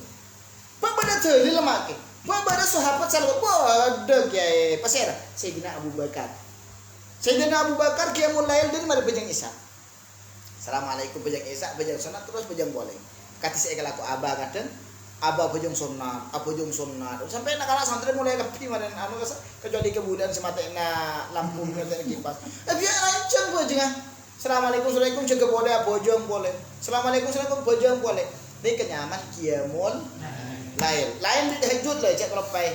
Pabada teu lemake. Pabada sahabat salawat bodog ya pasera Sayyidina Abu Bakar. Sayyidina Abu Bakar qiyamul lail dari mari bejang Isa. Assalamualaikum bejang Isa, bejang sunat terus bejang boleh. Kati saya kalau aku abah kadang abah bejang sunat, sampai nak santri mulai kepi mana anu kecuali kemudian sematena lampu ngerti kipas. Biar lancang bejang. Assalamualaikum jaga boleh bojong boleh. Assalamualaikum bojong boleh. Ini kenyaman qiyamul lail. Lain di tahajud lah cek kalau pai.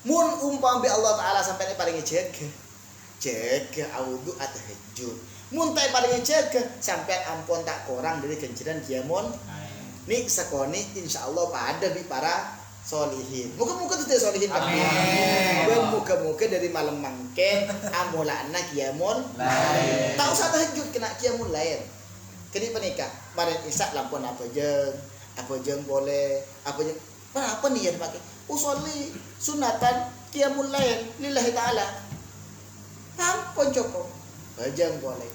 Mun umpam bi Allah taala sampai paling jaga audu tahajud. Mun tai paling jaga sampai ampun tak kurang dari kenciran qiyamul. Nih sakoni insyaallah pada bi para solihin. Muka-muka tidak solihin. Amin. Dan muka-muka dari malam mangke amulana qiyamul lail. Tak usah tahajud kena qiyamul lail. Kini penikah, marin Isa lampun apa jeng boleh, apa jeng. Apa nih yang dipakai? Usolli sunatan qiyamul lail lillahi taala. Ampun cukup. Bajang boleh.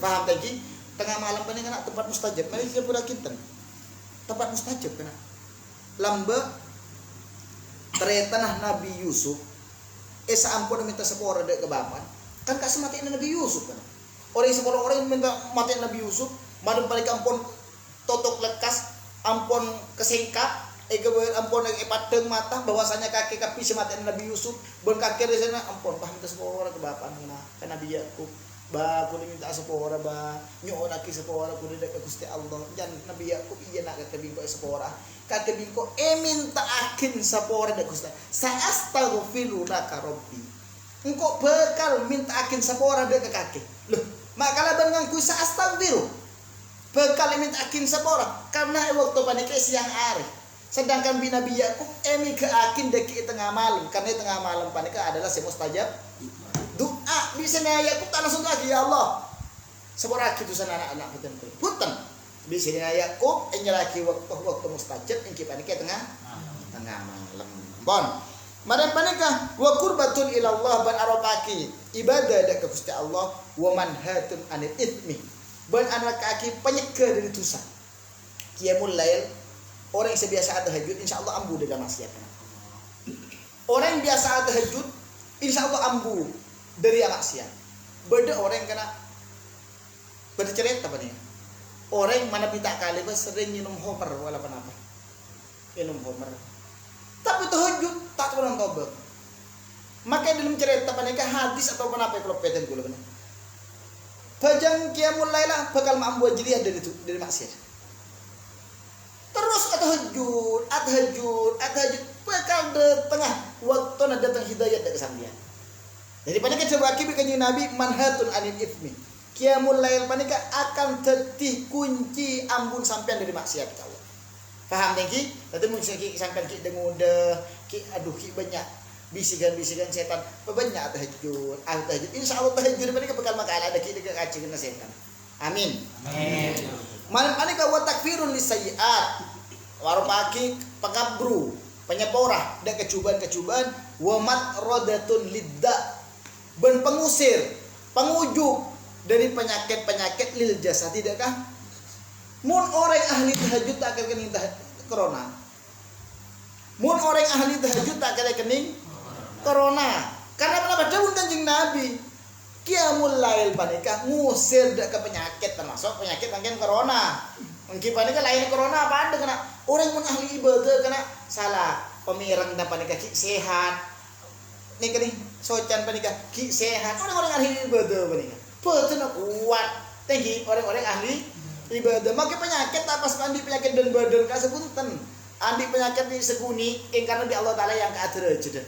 Paham tadi? Tengah malam ini kena tempat mustajab. Mari kita pura kinten. Tempat mustajab kena. Lamba teretanah Nabi Yusuf esa ampun minta sepora dek kebapan kan kak sematiin Nabi Yusuf kan orang sepora orang minta matiin Nabi Yusuf madem balik ampun totok lekas ampun kesengkap ampun pateng mata bahwasanya kaki kapi sematiin Nabi Yusuf bon kaki di sana ampun paham minta sepora kebapan kan Nabi Yakub ba kudu minta sepora ba nyoon aki sepora kudu dek Gusti Allah jan Nabi Yakub iya nak kabingko sepora kakabingko minta akin sepora dek Gusti sa astaghfiru laka rabbi engko bekal minta akin sepora dek kaki loh makala bengang ku sa astaghfiru bekal minta akin sepora karena waktu panika siang hari sedangkan bi Nabi Yakub emi ke akin dek tengah malam karena tengah malam panika adalah semustajab doa bisa Yakub tak langsung lagi ya Allah sepora kitu sana anak-anak punten bisa Yakub nyelaki waktu mustajab engki panika tengah malam bon madan panika wa qurbatun ila Allah ban arabaki ibadah dak Gusti Allah wa manhatun anil itsmi ban anak kaki penyegah dari dosa qiyamul lail orang yang biasa tahajud insyaallah ambu dari maksiat orang yang biasa tahajud insyaallah ambu dari maksiat. Beda orang kena bercerita apa nih? Orang mana pita kali sering minum homer walaupun apa? Minum homer. Tapi tahajud tak pernah tobat. Maka dalam cerita apa nih hadis atau apa kalau peten gula benar. Bajang qiyamul laila bakal mampu jeliah dari maksiat. Terus tahajud bakal di tengah waktu datang hidayah dari kesambian. Jadi panika coba aki kanjeng Nabi manhatun anil itsmi. Qiyamul lail panika akan tetih kunci ampun sampean dari maksiat Allah. Paham tinggi? Tadi mun ki sampean ki dengude, ki aduh ki banyak bisikan-bisikan setan, banyak tahajud. Tahajud insyaallah tahajud panika bakal makala ada ki dekat kacing setan. Amin. Amin. Man panika wa takfirun lisayyiat. Warupaki pengabru, penyeporah dan kecubaan-kecubaan wa matrodatun lidda ben pengusir, pengujuk dari penyakit-penyakit lil jasa tidakkah? Mun orang ahli tahajud tak akan kening corona. Mun orang ahli tahajud tak akan kening corona. Karena kenapa dawuh Kanjeng Nabi? Qiyamul lail panika ngusir dak ke penyakit termasuk penyakit mungkin corona. Mungkin panika lain corona apa ada kena orang mun ahli ibadah kena salah pemireng dan panika sehat. Nih kene socan panika ki sehat orang-orang ahli ibadah panika betul kuat tinggi orang-orang ahli ibadah maka penyakit tak pas andi penyakit dan badan kasepunten andi penyakit di seguni karena di Allah taala yang keaderajat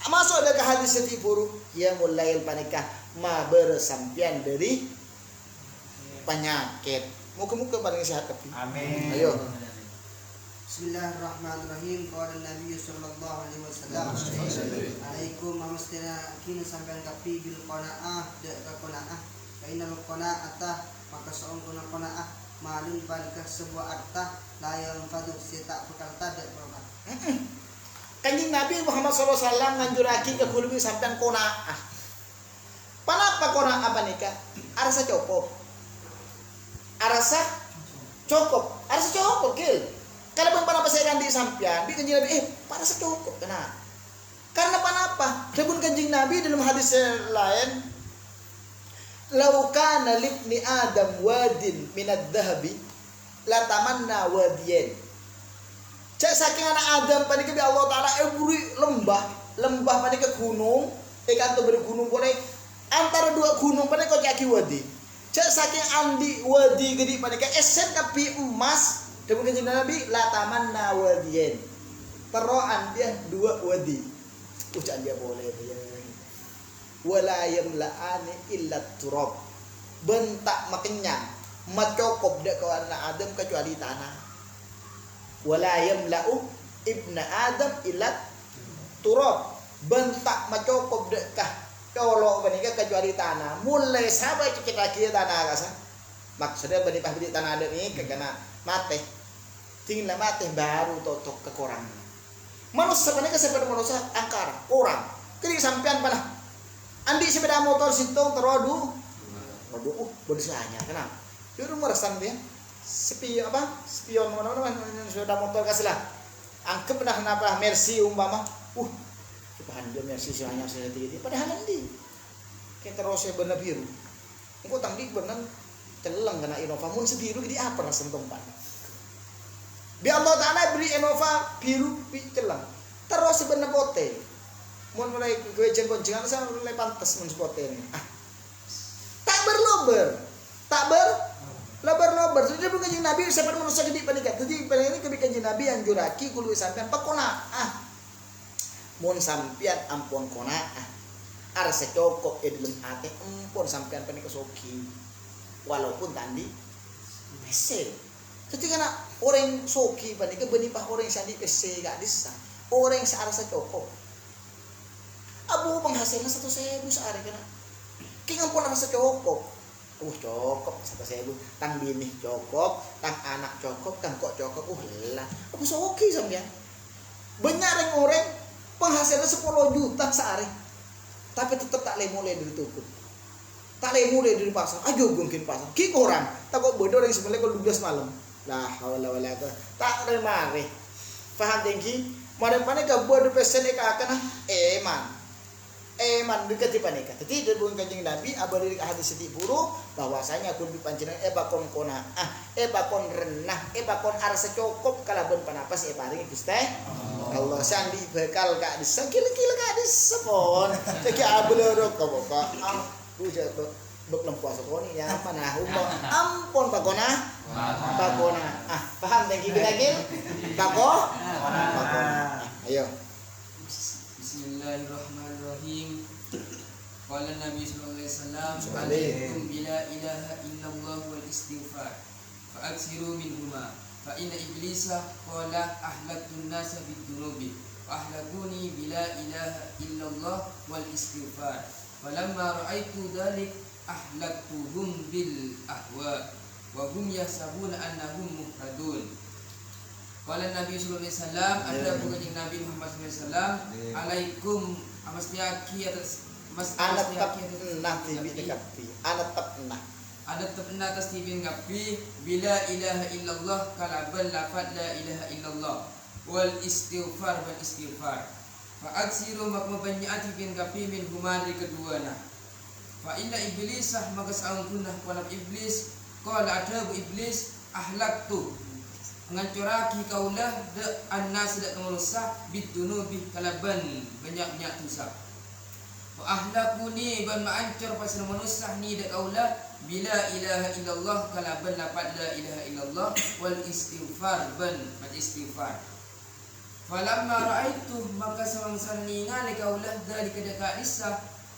masuk ada ke hadis seti buruk ya mulai panika ma bersampian dari penyakit muka-muka paling sehat tapi amin ayo Bismillahirrahmanirrahim. Qala Nabi sallallahu alaihi wasallam alaikum mamastina kini sampean kapi bil qanaah dak ka qanaah fa innal qanaata maka saung qanaah malun balikah sebuah arta la yang fadu sita bekal tadak berobat. Kanjeng Nabi Muhammad sallallahu alaihi wasallam nganjurake ke kulubi sampean qanaah. Panapa qanaah apa nikah? Arasa cukup. Arasa cukup harus cukup kil kalau pun panapa saya kandi sampian bi kanjing Nabi para secukup karena panapa sebun kanjing Nabi dalam hadis lain law kana libni adam wadin minad dhahabi la tamanna wadiyan cek saking anak Adam panika bi Allah taala beri lembah panika gunung kanto beri gunung boleh antara dua gunung panika kaki wadi cek saking andi wadi gede panika esen kapi emas demun kanjeng Nabi la tamanna wadiyan teroan dia dua wadi ucapan dia boleh ya wala yamla'ani illa turab bentak makenyang macokop dek ke anak Adam kecuali tanah wala yamla'u ibna Adam illa turab bentak macokop dek kah colok benika kecuali tanah mulai sampai kita kira tanah kasa maksudnya benih pahbidi tanah ada ni kena mate tinggal mate baru totok kekurangan manusia sebenarnya seperti manusia angkara orang kini sampean panah andi sepeda motor sitong terodu bodisanya kenapa dia merasan dia spion mana sepeda motor kasih lah angkep dah kenapa Mercy umpama kepahan dia Mercy hanya sedikit padahal nanti kita terusnya benar biru engkau tangdi benar celeng kena Innova mun sebiru jadi apa rasa tempat bi Allah Ta'ala beri Innova biru celeng terus benar pote mun mulai gue jenggonjengan saya mulai pantas mun spote ini tak berlober jadi bukan kanjeng Nabi sampai manusia gede panikat jadi pada ini kebi kanjeng Nabi yang juraki kulo sampean pakona mun sampean ampun kona arep secokok dalam ate ampun sampean panika soki walaupun tandi pese jadi kana orang soki panika benipah orang sandi pese gak bisa orang searah secokok abu penghasilnya 1.000 sehari kena king ampun rasa cukup cukup 1.000 tang bini cukup tang anak cukup tang kok cukup lah aku soki sampean banyak orang penghasilan 10 juta sehari tapi tetap tak mulai dari tukut tak mulai dari pasar ayo mungkin pasar ki orang tak kok bodoh orang sebenarnya kalau 12 malam lah haula wala tak remare paham tinggi mana-mana ka bodoh pesen ka akan man dekat di panika. Jadi dari bukan kanjeng Nabi abadi hadis sedih buru bahwasanya kun dipanjenengan bakon kona bakon renah bakon arsa cukup kalaban panapas paring Gusti Allah sandi bekal kak disengkil-kil kak disepon ceki abeloro ka boka buja bek lempuas koni ya mana ampun bakona paham tangki binagil bakona ayo Bismillahirrahmanirrahim. Qala Nabi sallallahu alaihi wasallam, "Alaikum bila ilaha illallah wal istighfar. Fa aksiru minhuma. Fa inna iblisa qala ahlaktu an-nasa bid-dunubi wa ahlakuni bila ilaha illallah wal istighfar. Falamma ra'aitu dhalik ahlaktuhum bil ahwa wa hum yahsabuna annahum muhtadun." Qala Nabi sallallahu alaihi wasallam, ada bukan Nabi Muhammad sallallahu alaihi wasallam, alaikum amastiaki atas anak tepna atas tibin ngapi bila ilaha illallah kalabal lafad la ilaha illallah wal istighfar fa aksiru makmabanyati bin ngapi min huma dari keduanya fa inna iblisah maka saungkunah walab iblis qala adabu iblis ahlaktu ngancuraki kaulah de annas dak manusia bidunubi kalaban banyak dosa wa ahlakuni ban ma'ancur pasal manusia ni dak kaulah bila ilaha illallah kalaban lafaz la ilaha illallah wal istighfar ban istighfar falamma ra'aitu maka sawangsan ningali kaulah dari kedekat isa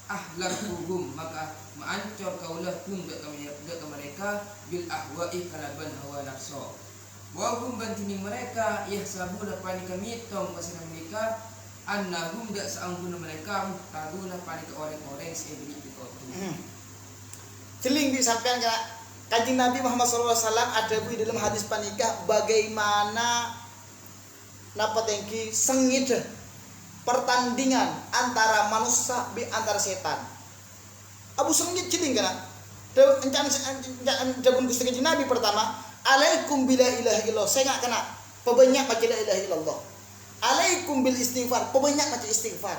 ahlakuhum maka ma'ancur kaulah kum dak mereka bil ahwa'i kalaban hawa nafsu wahum bantining mereka yahsabuna panika mitong pasal mereka annahum dak saanggun mereka muhtaduna panika orang-orang sebeli itu. Celing disampaikan ke kanjeng Nabi Muhammad SAW ada di dalam hadis panika bagaimana napa tengki sengit pertandingan antara manusia antara setan. Abu sengit celing kana. Encan Gusti kanjeng Nabi pertama Alaikum bila ilaha illallah. Saya nggak kena. Perbanyak baca la ilaha illallah. Alaikum bil istighfar. Perbanyak baca istighfar.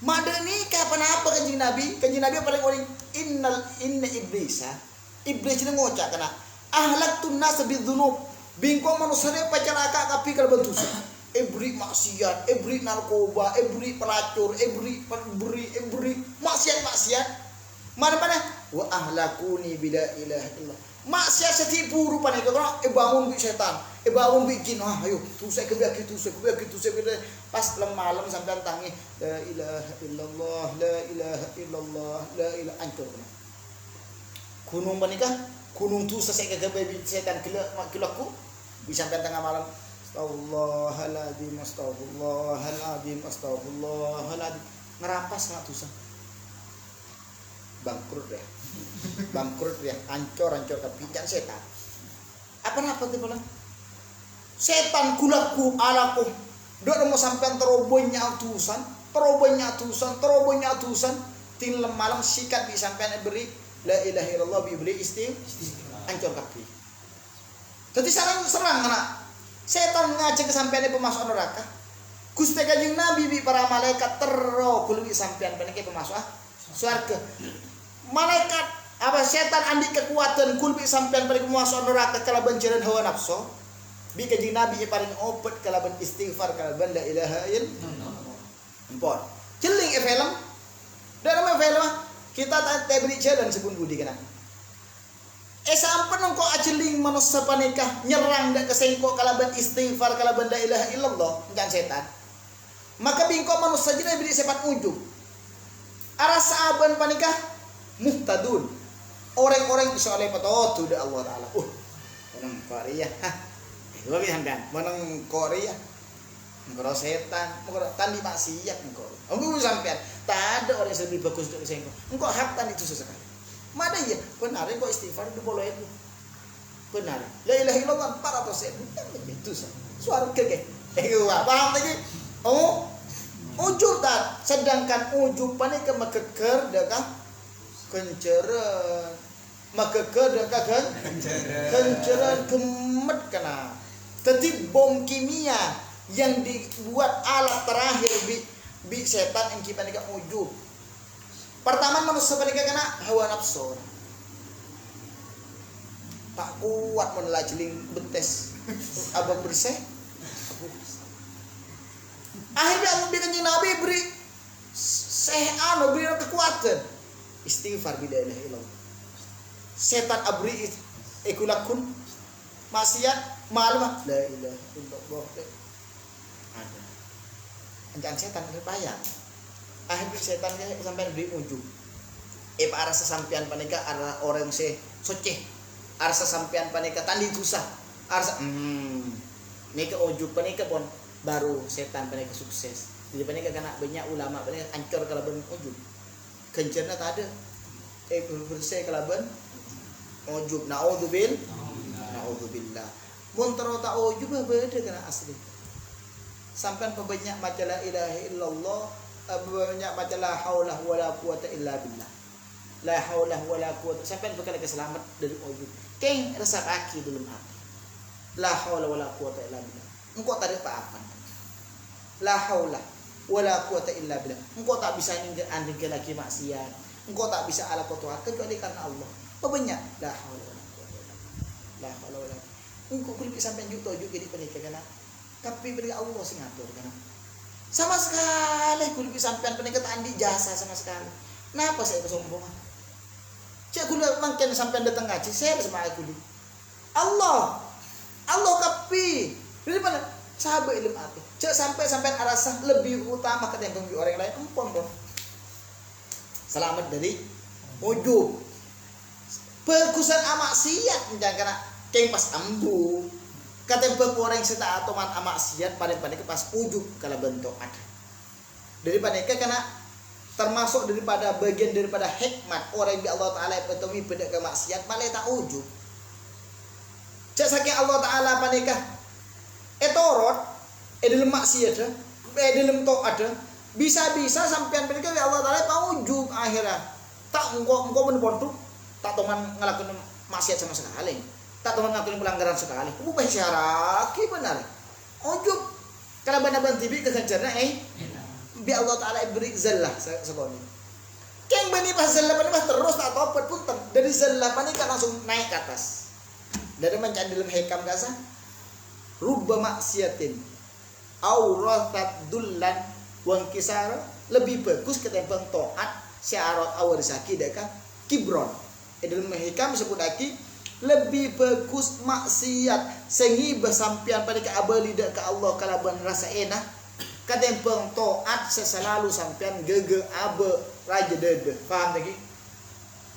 Mada ni kapan apa kanjeng Nabi? Kanjeng Nabi paling orang inna iblisa. Iblis ni ngocak kena. Ahlaktun nas bidzunub. Bingko manusia ni pacaraka kapi kalau bentusa. Ebri maksiat, ebri narkoba, ebri pelacur, ebri maksiat. Mana-mana wa ahlakuni bila ilaha illallah. Maksiat setipu rupanya kalau bangun bi setan, bangun bi jin. Ayo tu saya kebiaki. Pas malam sampai tangi la ilaha illallah, la ilaha illallah, la ilaha ancur. Gunung panikah? Gunung tu saya kebiaki setan kilaku bisa sampai tengah malam. Astagfirullahaladzim. Ngerapas nggak tuh bangkrut ya, ancor kepikiran setan. Apa tuh bilang? Setan kulaku alaku. Dia mau sampai terobohnya atusan. Tilam malam sikat di sampai beri la ilaha illallah beri ancor kapi. Jadi serang anak. Setan ngajak kesampean pemasuk neraka. Gusti Kanjeng Nabi bi para malaikat tero kuluwi sampean peneke pemasuk surga. Malaikat apa setan andi kekuatan kuluwi sampean peneke pemasuk neraka kalaban jalan hawa nafsu. Bi Kanjeng Nabi paling obat kalaban istighfar kalaban la ilaha illallah. Empon. Celing film. Dalam film kita tak beri jalan sebun budi kena. Sampai nongko ajeling manusia panikah nyerang dak kesengkok kalaban istighfar kalaban la ilaha illallah jangan setan. Maka bingko manusia jadi beri sepat ujung. Arah sahaban panikah muhtadun. Orang-orang bisa oleh patotu da Allah Taala. Menang Korea. Gua bilang kan, menang Korea. Ngoro setan, ngoro tandi maksiat ngoro. Aku sampean, tak ada orang yang lebih bagus dari kesengkok. Engkau hak tandi itu sesekali. Mana ya? Benar kok istighfar itu boleh itu. Benar. La ilaha illallah 400 itu suara keke. Paham lagi? Oh, ujub tak. Sedangkan ujub panik makeker dekah kenceren. Makeker dekah kenceren kemet kena. Tadi bom kimia yang dibuat alat terakhir bi setan yang kita nikah ujub. Pertama manusia panika kena hawa nafsu. Tak kuat menelajeling betes. Abang bersih. Akhirnya Allah bikin Nabi beri sehan, beri kekuatan. Istighfar bila ilaha illallah. Setan abri ikulakun maksiat malam la ilaha illallah. Ada. Jangan setan berpayah. Akhirnya setan sampai beri ujung. Arah sesampian panika arah orang se soceh. Arah sesampian panika tandi tusah. Arah nika ujung panika pun baru setan panika sukses. Jadi panika kena banyak ulama panika ancor kalaban ujung. Kencerna tak ada. Bersih kalaban ujung. Naudzubillah. Mun taro tak ujung beda kena asli. Sampai banyak baca la ilaha illallah. Banyak baca la haula wala quwata illa billah. La haula wala quwata sampai bakal keselamat dari ujub. Keng rasa kaki dalam hati. La haula wala quwata illa billah. Engkau tak ada apa-apa. La haula wala quwata illa billah. Engkau tak bisa ninggalin lagi maksiat. Engkau tak bisa ala kotoran kecuali karena Allah. Banyak la haula wala quwata illa billah. La haula wala. Engkau kulit sampai juta jadi pernikahan kana. Tapi beri Allah sing ngatur kana. Sama sekali kulit sampean pernikahan andi jasa sama sekali. Kenapa saya kesombongan? Cek kulit mungkin sampean datang ngaji saya sama kulit. Allah kapi. Dari mana? Sahabat ilmu hati. Cek sampai arasa lebih utama ketimbang orang lain. Empon dong. Selamat dari ujub. Perkusan amaksiat jangan kena keng pas ambu. Ketimbang orang yang seta atau man amaksiat pada pas ujub kalau bentuk ada. Daripada kena termasuk daripada bagian daripada hikmat orang yang Allah Taala petuwi pada kemaksiat malah tak ujub. Cek saking Allah Taala panikah etorot dalam maksiat dalam taat bisa sampean panikah Allah Taala tak ujub akhirnya tak engkau menpontuk tak teman ngelakuin maksiat sama sekali tak teman ngatur pelanggaran sekali. Bukan syaraki benar. Ojo kalau benar-benar tibi kekencerna bi Allah Taala beri zallah sekali. Keng bani pas zallah bani pas terus tak topet pun dari zallah bani kan langsung naik ke atas. Dari mencari dalam hikam kasa rubba maksiatin auratat dullan wang kisara lebih bagus ketimbang taat syarat awal saki deka kibron. Dalam hikam disebut lagi lebih bagus maksiat sehingga sampian pada ke abali dak ke Allah kalaban rasa enak ketimbang taat seselalu sampian gege abe raja dede. Paham lagi?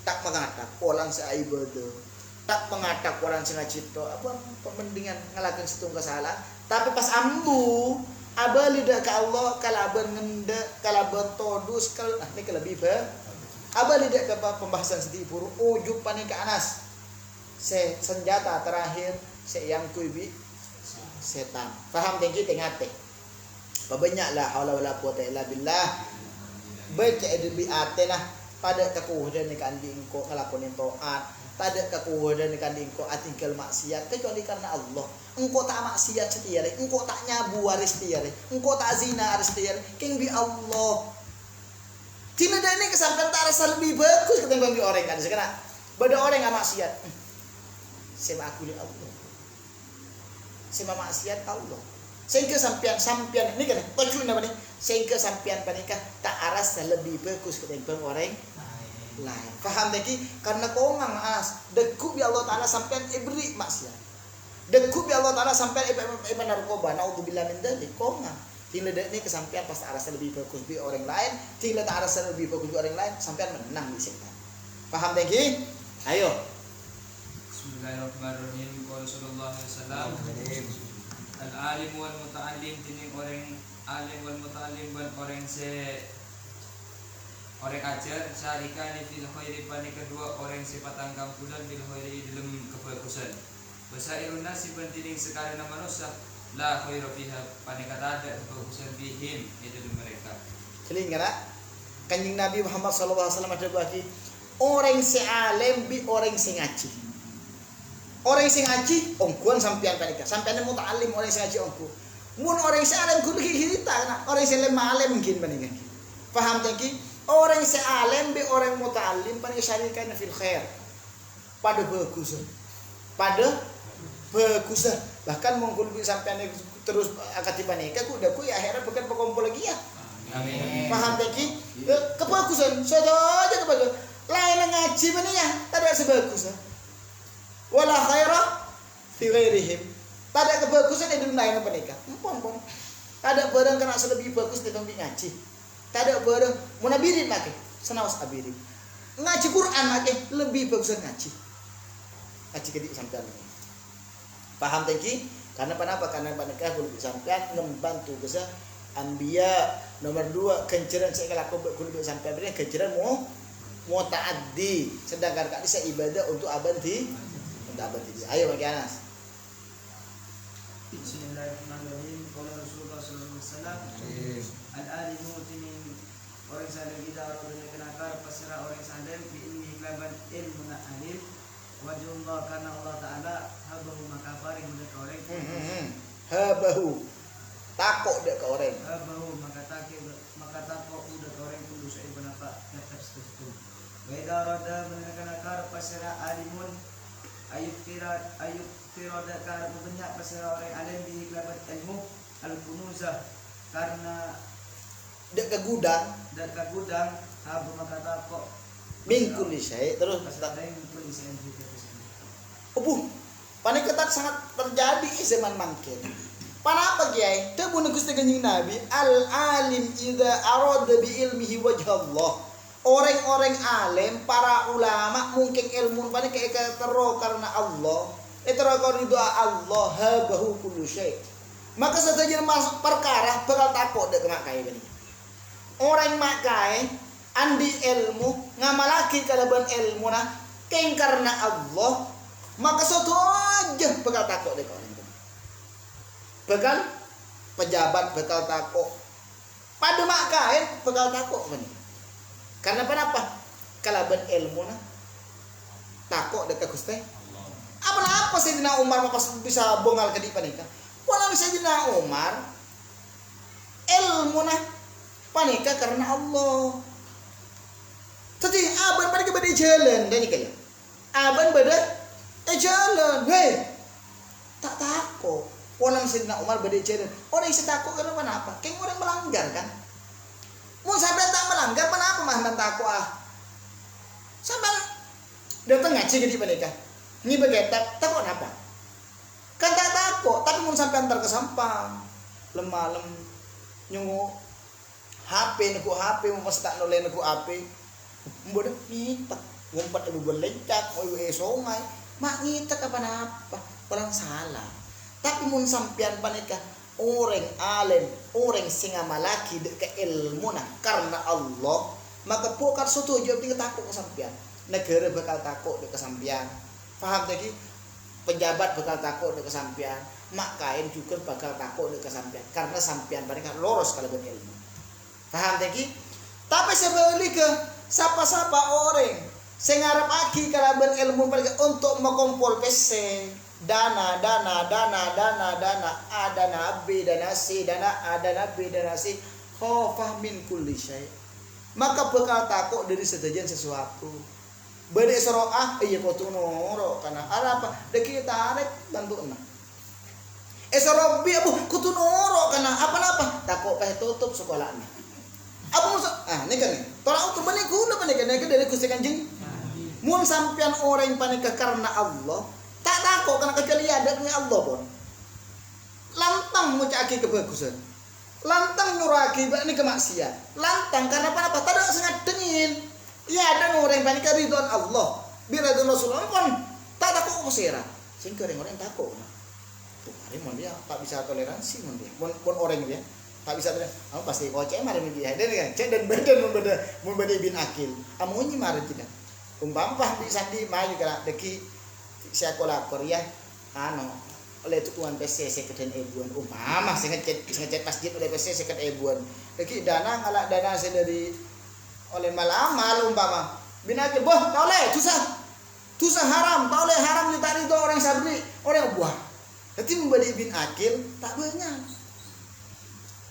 Tak mengatak orang seibadah. Tak mengatak orang sengacito apa pemendingan ngelakuin setunggal salah tapi pas ambu abali dak ke Allah kalaban ngende kalaban todus kalau ini kelebih abali dak ke pembahasan sedih puru ujub panik ke anas senjata terakhir yang kuibi setan. Paham tinggi tengate banyak lah haula wala quwata illa billah baca edbi atenah pada kekuatan ni kan diingko ngelakonin taat pada kekuatan kan diingko atinggal maksiat kecuali karena Allah. Engkau tak maksiat setiare, engkau tak nyabu aris tiare, engkau tak zina aris tiare, king bi Allah. Cina dan ini kesampean tak rasa lebih bagus ketimbang bi orang kan sekarang. Bada orang yang maksiat. Sema aku ni Allah. Sema maksiat Allah. Sehingga sampian ini kan tujuan apa ni? Sehingga sampian panikah tak rasa lebih bagus ketimbang orang lain. Faham lagi? Karena kau ngas deku bi Allah Taala sampean ibri maksiat. Deku bi Allah Taala sampean iba narkoba. Naudzubillah min dzalik. Kau ngang. Tinggal ini kesampean pas arasa lebih bagus bi orang lain, tinggal tak arasa lebih bagus bi orang lain, sampean menang di setan. Paham lagi? Ayo. Bismillahirrahmanirrahim. Qala sallallahu alaihi wasallam. Al-alim wal muta'allim tining orang alim wal muta'allim ban orang orang ajar syarikani fil khairi pani kedua orang sepatang kampulan bil khairi dalam kebagusan. Basairun nasi penting sekali nama manusia la khairu fiha pani kata ada kebagusan bihim itu dalam mereka. Kelingan Kanjeng Nabi Muhammad sallallahu alaihi wasallam ada bagi orang sealim bi orang sing ngaji. Orang sing ngaji ongkuan sampean panika. Sampean muta'allim orang sing ngaji ongku. Mun orang sealim kudu kita orang sing alim mungkin panika. Paham tadi? Orang sealim bi orang muta'allim panika syarikan fil khair. Pada bagusan. Bahkan mungkin sampean terus akati panika kuda ku ya akhirat bukan perkumpul lagi ya. Amin. Paham tadi? Kebagusan saja kebagusan. Lain ngaji panika tidak sebagus. Wala khaira fi ghairihim. Tada kebagusan di dunia yang menikah. Empon. Tada barang kena lebih bagus di tempat ngaji. Tada barang munabirin make, senawas abirin. Ngaji Quran make lebih bagus ngaji. Ngaji kedik sampean. Paham tadi? Karena kenapa? Karena menikah kudu sampean membantu gesa anbiya. Nomor 2 kenceran saya laku kudu sampean beri kenceran mau ta'addi. Sedangkan kak bisa ibadah untuk abadi. Ayo bagi Anas. Bismillahirrahmanirrahim. Qala Rasulullah sallallahu alaihi wasallam. Al-alimu tinin orang sadar kita orang yang kenakar pasrah orang sadar bi ilmi laban ilmu na alim wajhullah karena Allah taala habahu makafari mereka orang. Habahu. Takok dek ke orang. Habahu maka takok udah ke orang kudu saya benapa tetap setuju. Wa idza rada menakar pasrah alimun ayub tirada karena banyak pasal orang alim di kelabat ilmu al-kunuzah karena dek ke gudang abu makata kok mingkul syai terus pasal mingkul syai juga panik ketat sangat terjadi di zaman mangkin. Panapa kiai? Teu mun Gusti Kanjeng Nabi al-alim idza arada bi ilmihi wajhallah. Orang-orang alim, para ulama mungkin ilmu paling kayak tero karena Allah. Tero karena doa Allah habahu kullu syai. Maka saja masuk perkara bakal takut dek makai bani. Orang makai andi ilmu ngamalaki kalaban ilmu nah keng karena Allah maka satu aja bakal takut dek orang itu. Bakal pejabat bakal takut. Pada makai bakal takut bani. Karena kenapa? Kalaban ilmu na takok dekat Gusti Apa Sayyidina Umar pas bisa bongal ke di panika? Walau Sayyidina Umar ilmu nah panika karena Allah. Tadi aban panika bade jalan dan kaya. Aban bade jalan. Hei. Tak takut. Walau Sayyidina Umar bade jalan. Orang yang takut karena apa? Kayak orang melanggar kan? Mau sampai tak melanggar kenapa mah takut ah? Sampai datang ngaji ke di panika. Ini begetap, takut apa? Kan tak takut, tapi mau sampai antar ke sampang, lemah nyungu HP, nuku HP, mau pas tak noleh nuku HP, bodoh ngitak, ngumpat aduh berlencak, mau songai, mak ngitak apa? Orang salah. Tapi mau sampean panika, orang alim, orang singa malaki dek ke ilmu nah karena Allah, maka pokar suatu jawab tinggal takut ke sampean. Negara bakal takut dek ke sampean. Paham tadi? Pejabat bakal takut dek kesampian, mak kain juga bakal takut dek kesampian karena sampian mereka loros kalau berilmu. Paham tadi? Tapi sebalik ke siapa orang sing ngarep aki kalau berilmu mereka untuk mengumpul PC dana B dana C dana B dana C khaufah min kulli syai, maka bakal takut dari sesajen sesuatu. Bade soroah iya kau tunoro karena apa deki tarik bantu enak sorobi abu kau tunoro karena apa takut peh tutup sekolahnya apa maksud ini kan nih tolak untuk bani guna bani kan dari Gusti Kanjeng mun sampean orang panika karena Allah tak takut karena kecuali ada dengan Allah pun lantang mucaki kebagusan lantang nyuraki ini kemaksiat lantang karena apa tak ada sangat dengin. Ya ada orang panik ridwan Allah, biridwan Rasulullah pun tak takut kusira. Sing orang takut. Tuh hari mon dia tak bisa toleransi mon dia. Mon orang dia tak bisa toleransi. Aku pasti kocek mari dia. Dan kan cek dan badan membeda bin akil. Amunyi mari tidak. Umpama bisa di maju kala deki sekolah Korea anu oleh tuan PC sekeden ebuan umpama sing ngecek masjid oleh PC sekeden ebuan. Deki dana ngalak dana dari oleh malamal umpama binakil boh taule susah haram taule haram tak ridho orang sabri orang buah jadi membeli bin akil tak banyak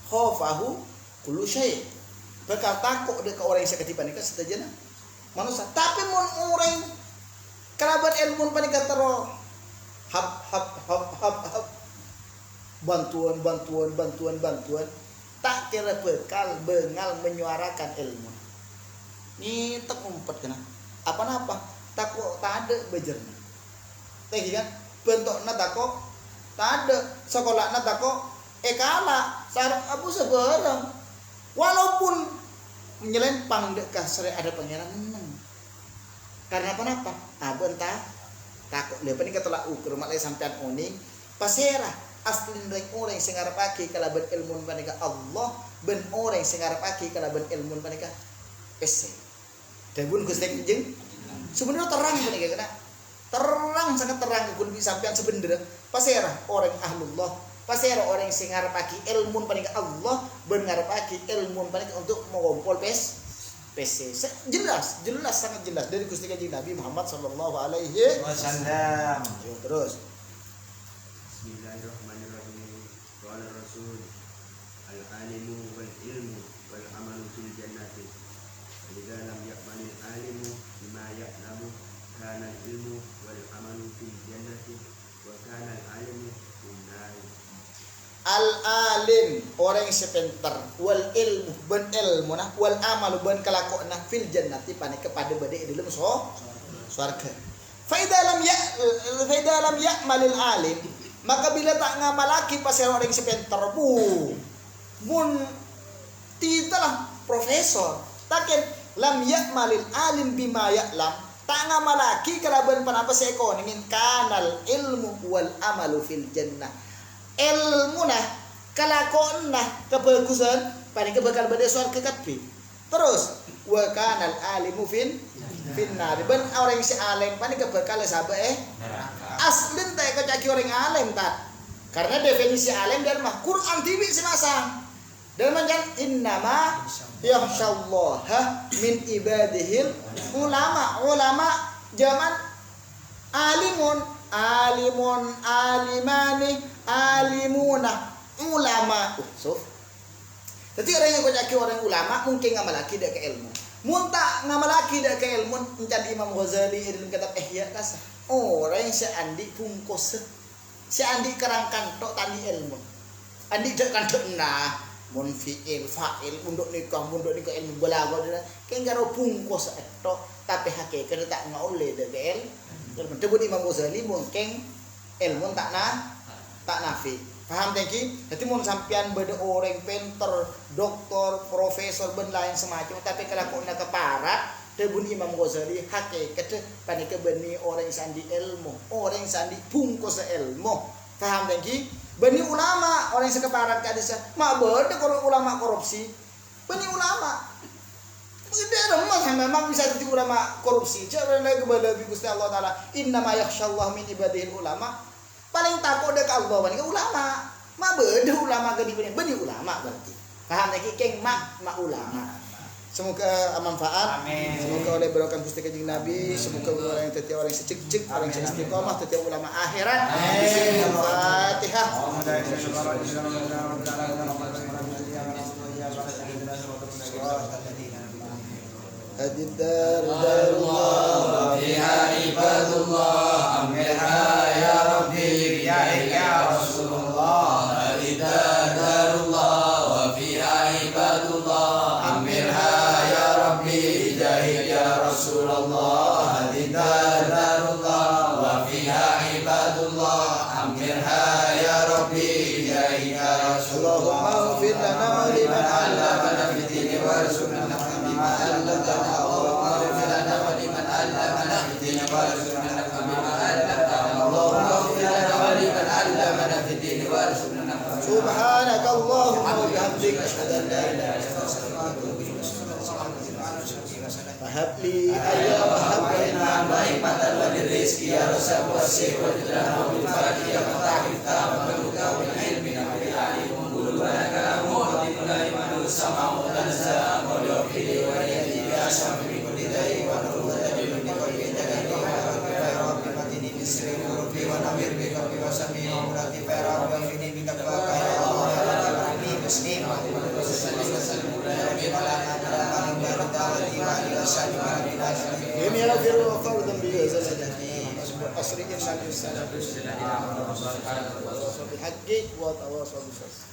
khaufahu kullu syai bakal takut dekat orang yang sakit panika setajana manusia tapi mun orang kerabat ilmu panika tero hap bantuan tak kira bekal bengal menyuarakan ilmu ini tak umpet kena apa takut tak ada bejerna teh kan bentuknya takut tak ada sekolahnya takut kalah sarung abu sebarang walaupun menyelempang dekat sering ada pangeran menang karena apa entah takut lepas ini ketolak ukur malah sampean oni pasera asli orang sing ngarep aki kalaban ilmu panika Allah ben orang sing ngarep aki kalaban ilmu panika PC. Debun Gusti Kanjeng sebenarnya terang panika kena terang sangat terang kun sampean sebenarnya pasera orang ahlullah pasera orang sing ngarep aki ilmu panika Allah ben ngarep aki ilmu panika untuk mengumpul PC jelas sangat jelas dari Gusti Kanjeng Nabi Muhammad sallallahu alaihi wasallam. Terus Bismillahirrahmanirrahim. Qala Rasul al-alimu wal ilmu wal amalu fil jannati. Idza lam ya'malil alimu bima ya'lamu kana al-ilmu wal amalu fil jannati wa kana al-alimu fin nar. Al-alim orang yang sepintar wal ilmu ben ilmu nah wal amalu ben kelakona fil jannati panik kepada bade di dalam surga. Fa idza lam ya'malil alim maka bila tak ngamalaki pas orang yang sepintar mun titalah profesor taken lam ya'malil alim bima ya'lam tak ngamalaki kalaban panapa sa ekonomi kanal ilmu wal amalu fil jannah ilmu nah kalakon nah kebagusan paling bakal bade surga katbi terus wa kanal alimu fin nar ben orang si alim paling bakal sabe aslin tak kacaki orang alim tak karena definisi alim dan mah Quran TV semasang dan manjan innama yakhsyallaha min ibadihil ulama zaman alimun alimun, alimani, alimuna, ulama. So, jadi orang yang konyaki orang ulama mungkin ngamalaki dak ke ilmu. Munta ngamalaki dak ke ilmu mencari Imam Ghazali dalam kitab Ihya kasah. Orang yang seandi pungkos, seandi kerangkan tok tani ilmu. Andi dak kantok nah, mun fiil, fa'il, munduk nikah ilmu balaghah dina. Kayak karo pungkos tok tapi hakikat tak ngaule dak ke ilmu. Tebut Imam Ghazali mungkin ilmu tak nafi. Paham tengki? Jadi mun sampean beda orang pinter, doktor, profesor ben lain semacam tapi kelakuannya keparat, tebun Imam Ghazali hakikat panika beni orang sandi ilmu, orang sandi bungkus ilmu. Paham tengki? Beni ulama orang sekeparat kadisa, mak beda kalau ulama korupsi. Beni ulama. Begitu mas memang bisa jadi ulama korupsi. Jangan lagi kepada Gusti Allah Taala. Innama yakhsyallahu min ibadihil ulama. Paling takut dekat Allah bani ulama. Mak beda ulama ke dibeni ulama berarti. Paham lagi keng mak ulama. Semoga manfaat. Amin. Semoga oleh berkah Gusti Kanjeng Nabi, semoga orang yang tetiak orang secek orang yang istiqomah tetiak ulama akhirat. Amin. Al-Fatihah. Hadidar darullah fiha ibadullah amirha ya rabbi ya rasulullah hadidar darullah wa fiha ibadullah amirha ya rabbi ya rasulullah hadidar darullah wa fiha ibadullah amirha ya rabbi ya rasulullah. Allahumma ighfir lana wa liman allamana fid dini warzuqna bima allamtana Allahumma ighfir lana wa liman allamana fid dini warzuqna bima allamtana Allahumma ighfir lana wa liman allamana fid dini warzuqna subhanaka Allahumma wa bihamdika asyhadu an la ilaha illa anta habli ayya Inna ma'imatan wa rizqi ya rasul wasih wa jalla wa bil farqi ya fatahita wa baluka bil ilmi wa bil alim wa kalamu wa billahi manu sama'u tanza wa yuqili wa yadi ya shafi kulli dai wa nuru tajid bi kulli jagati wa rabbi matini bisri rabbi wa namir bi rabbi wa sami wa murati fa rabbi ini bi takwa ya Allah ya rabbi bismi wa sallallahu alaihi wa ini akhirul fardun bi zalati asri inna al-insana bi haqqi wa tawasaw bis sabr.